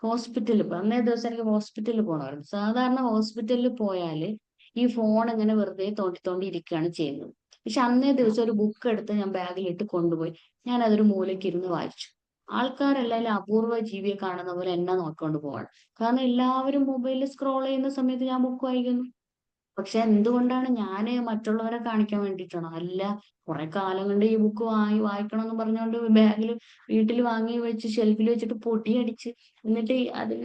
ഹോസ്പിറ്റലിൽ പോയി, അന്നേ ദിവസം എനിക്ക് ഹോസ്പിറ്റലിൽ പോകണമായിരുന്നു. സാധാരണ ഹോസ്പിറ്റലിൽ പോയാല് ഈ ഫോൺ ഇങ്ങനെ വെറുതെ തോണ്ടി ഇരിക്കുകയാണ് ചെയ്യുന്നത്. പക്ഷെ അന്നേ ദിവസം ഒരു ബുക്ക് എടുത്ത് ഞാൻ ബാഗിലിട്ട് കൊണ്ടുപോയി, ഞാൻ അതൊരു മൂലയ്ക്ക് ഇരുന്ന് വായിച്ചു. ആൾക്കാരെല്ലാം അപൂർവ ജീവിയെ കാണുന്ന പോലെ എന്നെ നോക്കിക്കൊണ്ട് പോവാണ്. കാരണം എല്ലാവരും മൊബൈലിൽ സ്ക്രോൾ ചെയ്യുന്ന സമയത്ത് ഞാൻ ബുക്ക് വായിക്കുന്നു. പക്ഷെ എന്തുകൊണ്ടാണ്? ഞാന് മറ്റുള്ളവരെ കാണിക്കാൻ വേണ്ടിയിട്ടാണോ? അല്ല. കുറെ കാലം കൊണ്ട് ഈ ബുക്ക് വായിക്കണം എന്ന് പറഞ്ഞുകൊണ്ട് ബാഗിൽ വീട്ടിൽ വാങ്ങി വെച്ച് ഷെൽഫിൽ വെച്ചിട്ട് പൊടിയടിച്ച്, എന്നിട്ട്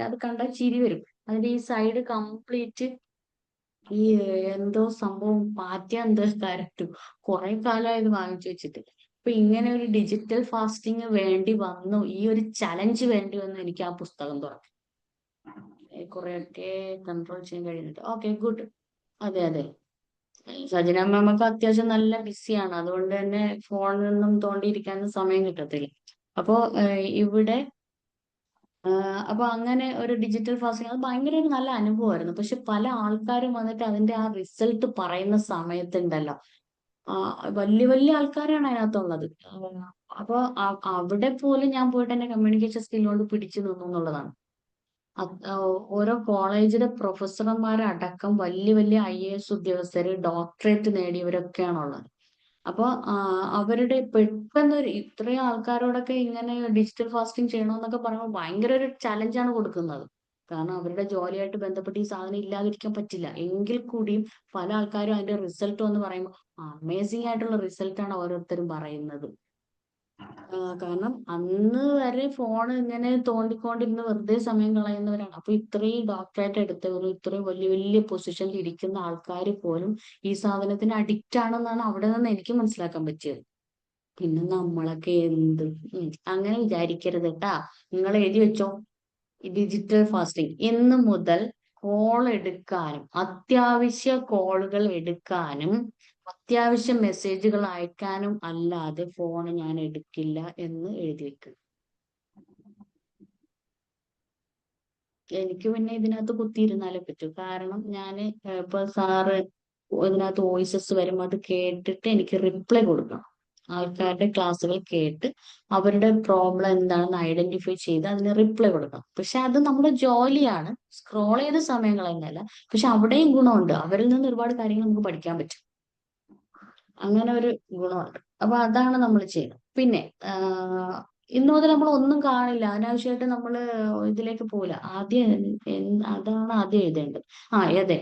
അത് കണ്ടാൽ ചിരി വരും. അതിന്റെ ഈ സൈഡ് കംപ്ലീറ്റ് ഈ എന്തോ സംഭവം പാറ്റ എന്തോ കരട്ടു. കുറെ കാലമായി ഇത് വാങ്ങിച്ചു വെച്ചിട്ട്. അപ്പൊ ഇങ്ങനെ ഒരു ഡിജിറ്റൽ ഫാസ്റ്റിംഗ് വേണ്ടി വന്നു, ഈ ഒരു ചലഞ്ച് വേണ്ടി വന്നു എനിക്ക് ആ പുസ്തകം തുറക്കും. കുറെയൊക്കെ കൺട്രോൾ ചെയ്യാൻ കഴിയുന്നുണ്ട്. Okay, good. അതെ അതെ. സജന മാമക്ക് അത്യാവശ്യം നല്ല ബിസിയാണ്, അതുകൊണ്ട് തന്നെ ഫോണിലൊന്നും തോണ്ടിയിരിക്കാനും സമയം കിട്ടത്തില്ല. അപ്പോ ഇവിടെ അപ്പൊ അങ്ങനെ ഒരു ഡിജിറ്റൽ ഫാസ്റ്റിംഗ് അത് ഭയങ്കര ഒരു നല്ല അനുഭവമായിരുന്നു. പക്ഷെ പല ആൾക്കാരും വന്നിട്ട് അതിന്റെ ആ റിസൾട്ട് പറയുന്ന സമയത്തുണ്ടല്ലോ, വലിയ വലിയ ആൾക്കാരാണ് അതിനകത്തുള്ളത്. അപ്പൊ അവിടെ പോലും ഞാൻ പോയിട്ട് എന്റെ കമ്മ്യൂണിക്കേഷൻ സ്കിൽ കൊണ്ട് പിടിച്ചു നിന്നു എന്നുള്ളതാണ്. ഓരോ കോളേജിലെ പ്രൊഫസർമാരടക്കം വലിയ വലിയ IAS ഉദ്യോഗസ്ഥര്, ഡോക്ടറേറ്റ് നേടിയവരൊക്കെയാണുള്ളത്. അപ്പൊ അവരുടെ പെട്ടെന്ന് ഇത്രയും ആൾക്കാരോടൊക്കെ ഇങ്ങനെ ഡിജിറ്റൽ ഫാസ്റ്റിംഗ് ചെയ്യണമെന്നൊക്കെ പറയുമ്പോൾ ഭയങ്കര ഒരു ചലഞ്ചാണ് കൊടുക്കുന്നത്. കാരണം അവരുടെ ജോലിയായിട്ട് ബന്ധപ്പെട്ട് ഈ സാധനം ഇല്ലാതിരിക്കാൻ പറ്റില്ല. എങ്കിൽ കൂടിയും പല ആൾക്കാരും അതിന്റെ റിസൾട്ട് എന്ന് പറയുമ്പോൾ അമേസിംഗ് ആയിട്ടുള്ള റിസൾട്ടാണ് ഓരോരുത്തരും പറയുന്നത്. കാരണം അന്ന് വരെ ഫോൺ ഇങ്ങനെ തോണ്ടിക്കൊണ്ടിരുന്ന് വെറുതെ സമയം കളയുന്നവരാണ്. അപ്പൊ ഇത്രയും ഡോക്ടറേറ്റ് എടുത്തവരും ഇത്രയും വലിയ വലിയ പൊസിഷനിൽ ഇരിക്കുന്ന ആൾക്കാർ പോലും ഈ സാധനത്തിന് അഡിക്റ്റ് ആണെന്നാണ് അവിടെ നിന്ന് എനിക്ക് മനസ്സിലാക്കാൻ പറ്റിയത്. പിന്നെ നമ്മളൊക്കെ എന്ത് അങ്ങനെ വിചാരിക്കരുത് കേട്ടാ. നിങ്ങൾ എഴുതി വെച്ചോ, ഡിജിറ്റൽ ഫാസ്റ്റിംഗ് ഇന്ന് മുതൽ കോൾ എടുക്കാനും അത്യാവശ്യ കോളുകൾ എടുക്കാനും അത്യാവശ്യം മെസ്സേജുകൾ അയക്കാനും അല്ലാതെ ഫോൺ ഞാൻ എടുക്കില്ല എന്ന് എഴുതി വെക്കുക. എനിക്ക് പിന്നെ ഇതിനകത്ത് കുത്തിയിരുന്നാലേ പറ്റൂ. കാരണം ഞാന് ഇപ്പൊ സാറ് ഇതിനകത്ത് വോയിസസ് വരുമ്പോൾ അത് കേട്ടിട്ട് എനിക്ക് റിപ്ലൈ കൊടുക്കണം. ആൾക്കാരുടെ ക്ലാസ്സുകൾ കേട്ട് അവരുടെ പ്രോബ്ലം എന്താണെന്ന് ഐഡന്റിഫൈ ചെയ്ത് അതിന് റിപ്ലൈ കൊടുക്കണം. പക്ഷെ അത് നമ്മുടെ ജോലിയാണ്, സ്ക്രോൾ ചെയ്ത സമയം കളയുന്നതല്ല. പക്ഷെ അവിടെയും ഗുണമുണ്ട്, അവരിൽ നിന്ന് ഒരുപാട് കാര്യങ്ങൾ നമുക്ക് പഠിക്കാൻ പറ്റും. അങ്ങനെ ഒരു ഗുണമുണ്ട്. അപ്പൊ അതാണ് നമ്മൾ ചെയ്യുന്നത്. പിന്നെ ഇന്നു മുതൽ നമ്മൾ ഒന്നും കാണില്ല, അനാവശ്യമായിട്ട് നമ്മൾ ഇതിലേക്ക് പോവില്ല. ആദ്യം അതാണ് ആദ്യം എഴുതേണ്ടത്. അതെ,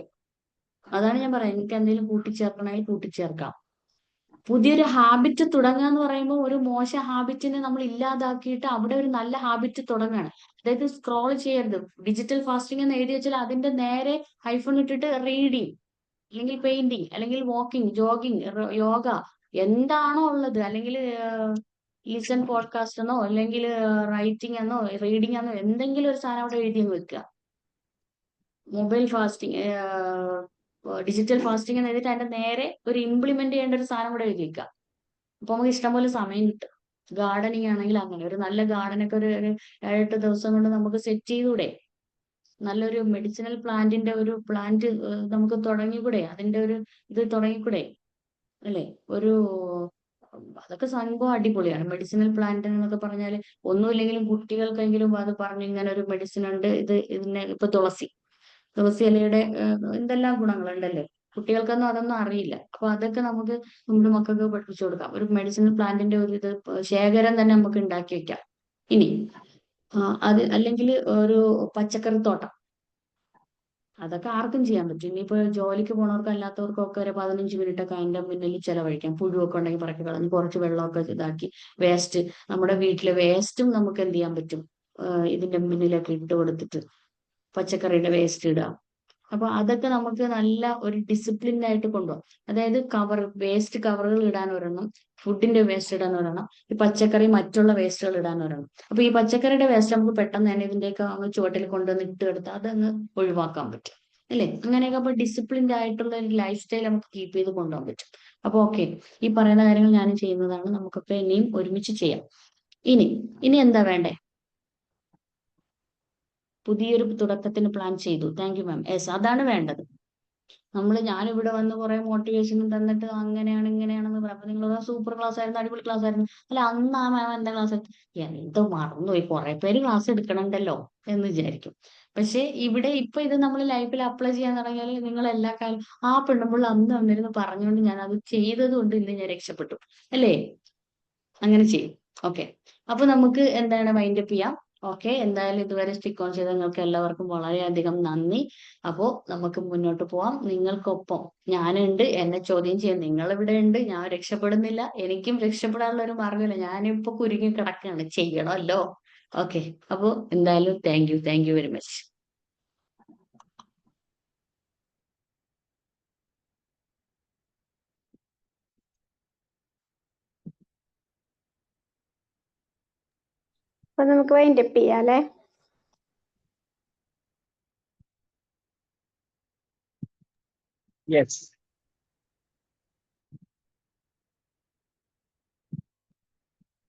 അതാണ് ഞാൻ പറയാം. എനിക്ക് എന്തെങ്കിലും കൂട്ടിച്ചേർക്കണമെങ്കിൽ കൂട്ടിച്ചേർക്കാം. പുതിയൊരു ഹാബിറ്റ് തുടങ്ങുക എന്ന് പറയുമ്പോൾ ഒരു മോശം ഹാബിറ്റിനെ നമ്മൾ ഇല്ലാതാക്കിയിട്ട് അവിടെ ഒരു നല്ല ഹാബിറ്റ് തുടങ്ങുകയാണ്. അതായത് സ്ക്രോൾ ചെയ്യരുത്. ഡിജിറ്റൽ ഫാസ്റ്റിംഗ് എന്ന് എഴുതി വെച്ചാൽ അതിന്റെ നേരെ ഹൈഫൺ ഇട്ടിട്ട് റീഡിങ്, അല്ലെങ്കിൽ പെയിന്റിങ്, അല്ലെങ്കിൽ വാക്കിംഗ്, ജോഗിങ്, യോഗ, എന്താണോ ഉള്ളത്, അല്ലെങ്കിൽ ലിസൺ പോഡ്കാസ്റ്റ് എന്നോ അല്ലെങ്കിൽ റൈറ്റിംഗ് എന്നോ റീഡിംഗ് എന്നോ എന്തെങ്കിലും ഒരു സാധനം അവിടെ എഴുതി വെക്കുക. മൊബൈൽ ഫാസ്റ്റിംഗ്, ഡിജിറ്റൽ ഫാസ്റ്റിംഗ് എന്ന് എഴുതിയിട്ട് അതിന്റെ നേരെ ഒരു ഇംപ്ലിമെന്റ് ചെയ്യേണ്ട ഒരു സാധനം കൂടെ എഴുതി വെക്കുക. അപ്പൊ നമുക്ക് ഇഷ്ടംപോലെ സമയം കിട്ടും. ഗാർഡനിങ് ആണെങ്കിൽ അങ്ങനെ ഒരു നല്ല ഗാർഡനൊക്കെ ഒരു 7-8 ദിവസം കൊണ്ട് നമുക്ക് സെറ്റ് ചെയ്തുകൂടെ? നല്ലൊരു മെഡിസിനൽ പ്ലാന്റിന്റെ ഒരു പ്ലാന്റ് നമുക്ക് തുടങ്ങിക്കൂടെ? അതിന്റെ ഒരു ഇത് തുടങ്ങിക്കൂടെ? അല്ലേ? ഒരു അതൊക്കെ സംഭവം അടിപൊളിയാണ്. മെഡിസിനൽ പ്ലാന്റ് എന്നൊക്കെ പറഞ്ഞാൽ ഒന്നുമില്ലെങ്കിലും കുട്ടികൾക്കെങ്കിലും അത് പറഞ്ഞ് ഇങ്ങനെ ഒരു മെഡിസിൻ ഉണ്ട്, ഇതിനെ ഇപ്പൊ തുളസി ഇലയുടെ എന്തെല്ലാം ഗുണങ്ങളുണ്ടല്ലേ. കുട്ടികൾക്കൊന്നും അതൊന്നും അറിയില്ല. അപ്പൊ അതൊക്കെ നമുക്ക് നമ്മുടെ മക്കൾക്ക് പഠിപ്പിച്ചു കൊടുക്കാം. ഒരു മെഡിസിനൽ പ്ലാന്റിന്റെ ഒരു ശേഖരം തന്നെ നമുക്ക് ഉണ്ടാക്കി വെക്കാം. ഇനി അത് അല്ലെങ്കിൽ ഒരു പച്ചക്കറിത്തോട്ടം, അതൊക്കെ ആർക്കും ചെയ്യാൻ പറ്റും. ഇനിയിപ്പോ ജോലിക്ക് പോണവർക്കും അല്ലാത്തവർക്കും ഒക്കെ ഒരു 15 മിനിറ്റ് ഒക്കെ അതിന്റെ മുന്നിൽ ചെലവഴിക്കാം. പുഴുവൊക്കെ ഉണ്ടെങ്കിൽ പറക്കി കളഞ്ഞ് കുറച്ച് വെള്ളമൊക്കെ ഇതാക്കി വേസ്റ്റ്, നമ്മുടെ വീട്ടിലെ വേസ്റ്റും നമുക്ക് എന്ത് ചെയ്യാൻ പറ്റും, ഇതിന്റെ മുന്നിലൊക്കെ ഇട്ട് കൊടുത്തിട്ട് പച്ചക്കറിയുടെ വേസ്റ്റ് ഇടുക. അപ്പൊ അതൊക്കെ നമുക്ക് നല്ല ഒരു ഡിസിപ്ലിൻ ആയിട്ട് കൊണ്ടുപോകാം. അതായത് വേസ്റ്റ് കവറുകൾ ഇടാൻ ഒരെണ്ണം, ഫുഡിന്റെ വേസ്റ്റ് ഇടാൻ ഒരെണ്ണം, ഈ പച്ചക്കറി മറ്റുള്ള വേസ്റ്റുകൾ ഇടാൻ ഒരെണ്ണം. അപ്പൊ ഈ പച്ചക്കറിയുടെ വേസ്റ്റ് നമുക്ക് പെട്ടെന്ന് തന്നെ ഇതിന്റെയൊക്കെ ചുവട്ടിൽ കൊണ്ടുവന്ന് ഇട്ട് എടുത്താൽ അതങ്ങ് ഒഴിവാക്കാൻ പറ്റും അല്ലേ. അങ്ങനെയൊക്കെ അപ്പൊ ഡിസിപ്ലിൻഡ് ആയിട്ടുള്ള ഒരു ലൈഫ് സ്റ്റൈൽ നമുക്ക് കീപ്പ് ചെയ്ത് കൊണ്ടുപോകാൻ പറ്റും. അപ്പൊ ഓക്കെ, ഈ പറയുന്ന കാര്യങ്ങൾ ഞാനും ചെയ്യുന്നതാണ്. നമുക്കൊക്കെ ഇനിയും ഒരുമിച്ച് ചെയ്യാം. ഇനി എന്താ വേണ്ടേ? പുതിയൊരു തുടക്കത്തിന് പ്ലാൻ ചെയ്തു. Thank you ma'am. യെസ്, അതാണ് വേണ്ടത്. ഞാനിവിടെ വന്ന് കുറെ മോട്ടിവേഷൻ തന്നിട്ട് അങ്ങനെയാണ് ഇങ്ങനെയാണെന്ന് പറയാം. അപ്പൊ നിങ്ങൾ സൂപ്പർ ക്ലാസ് ആയിരുന്നു, അടിപൊളി ക്ലാസ് ആയിരുന്നു. അല്ല, അന്ന് ആ മാം എന്താ ക്ലാസ് എന്തോ മറന്നുപോയി, കുറെ പേര് ക്ലാസ് എടുക്കണുണ്ടല്ലോ എന്ന് വിചാരിക്കും. പക്ഷെ ഇവിടെ ഇപ്പൊ ഇത് നമ്മൾ ലൈഫിൽ അപ്ലൈ ചെയ്യാൻ തുടങ്ങിയാൽ നിങ്ങൾ എല്ലാ കാലം ആ പെണ്ണുമ്പോൾ അന്ന് വന്നിരുന്ന് പറഞ്ഞുകൊണ്ട് ഞാൻ അത് ചെയ്തത് കൊണ്ട് ഇന്ന് ഞാൻ രക്ഷപ്പെട്ടു അല്ലേ. അങ്ങനെ ചെയ്യും. ഓക്കെ, അപ്പൊ നമുക്ക് എന്താണ് വൈൻഡപ്പ് ചെയ്യാം. ഓക്കെ, എന്തായാലും ഇതുവരെ സ്റ്റിക്ക് ഓൺ ചെയ്ത നിങ്ങൾക്ക് എല്ലാവർക്കും വളരെയധികം നന്ദി. അപ്പോ നമുക്ക് മുന്നോട്ട് പോവാം. നിങ്ങൾക്കൊപ്പം ഞാനുണ്ട്, എന്നെ ചോദ്യം ചെയ്യാൻ നിങ്ങൾ ഇവിടെ ഉണ്ട്. ഞാൻ രക്ഷപ്പെടുന്നില്ല, എനിക്കും രക്ഷപ്പെടാനുള്ള ഒരു മാർഗമില്ല. ഞാനിപ്പോ കുരുങ്ങി കിടക്കുകയാണ്, ചെയ്യണമല്ലോ. ഓക്കെ, അപ്പോ എന്തായാലും താങ്ക് യു വെരി മച്ച്. അപ്പൊ നമുക്ക് വൈൻഡപ്പ് ചെയ്യാം അല്ലേ? Yes.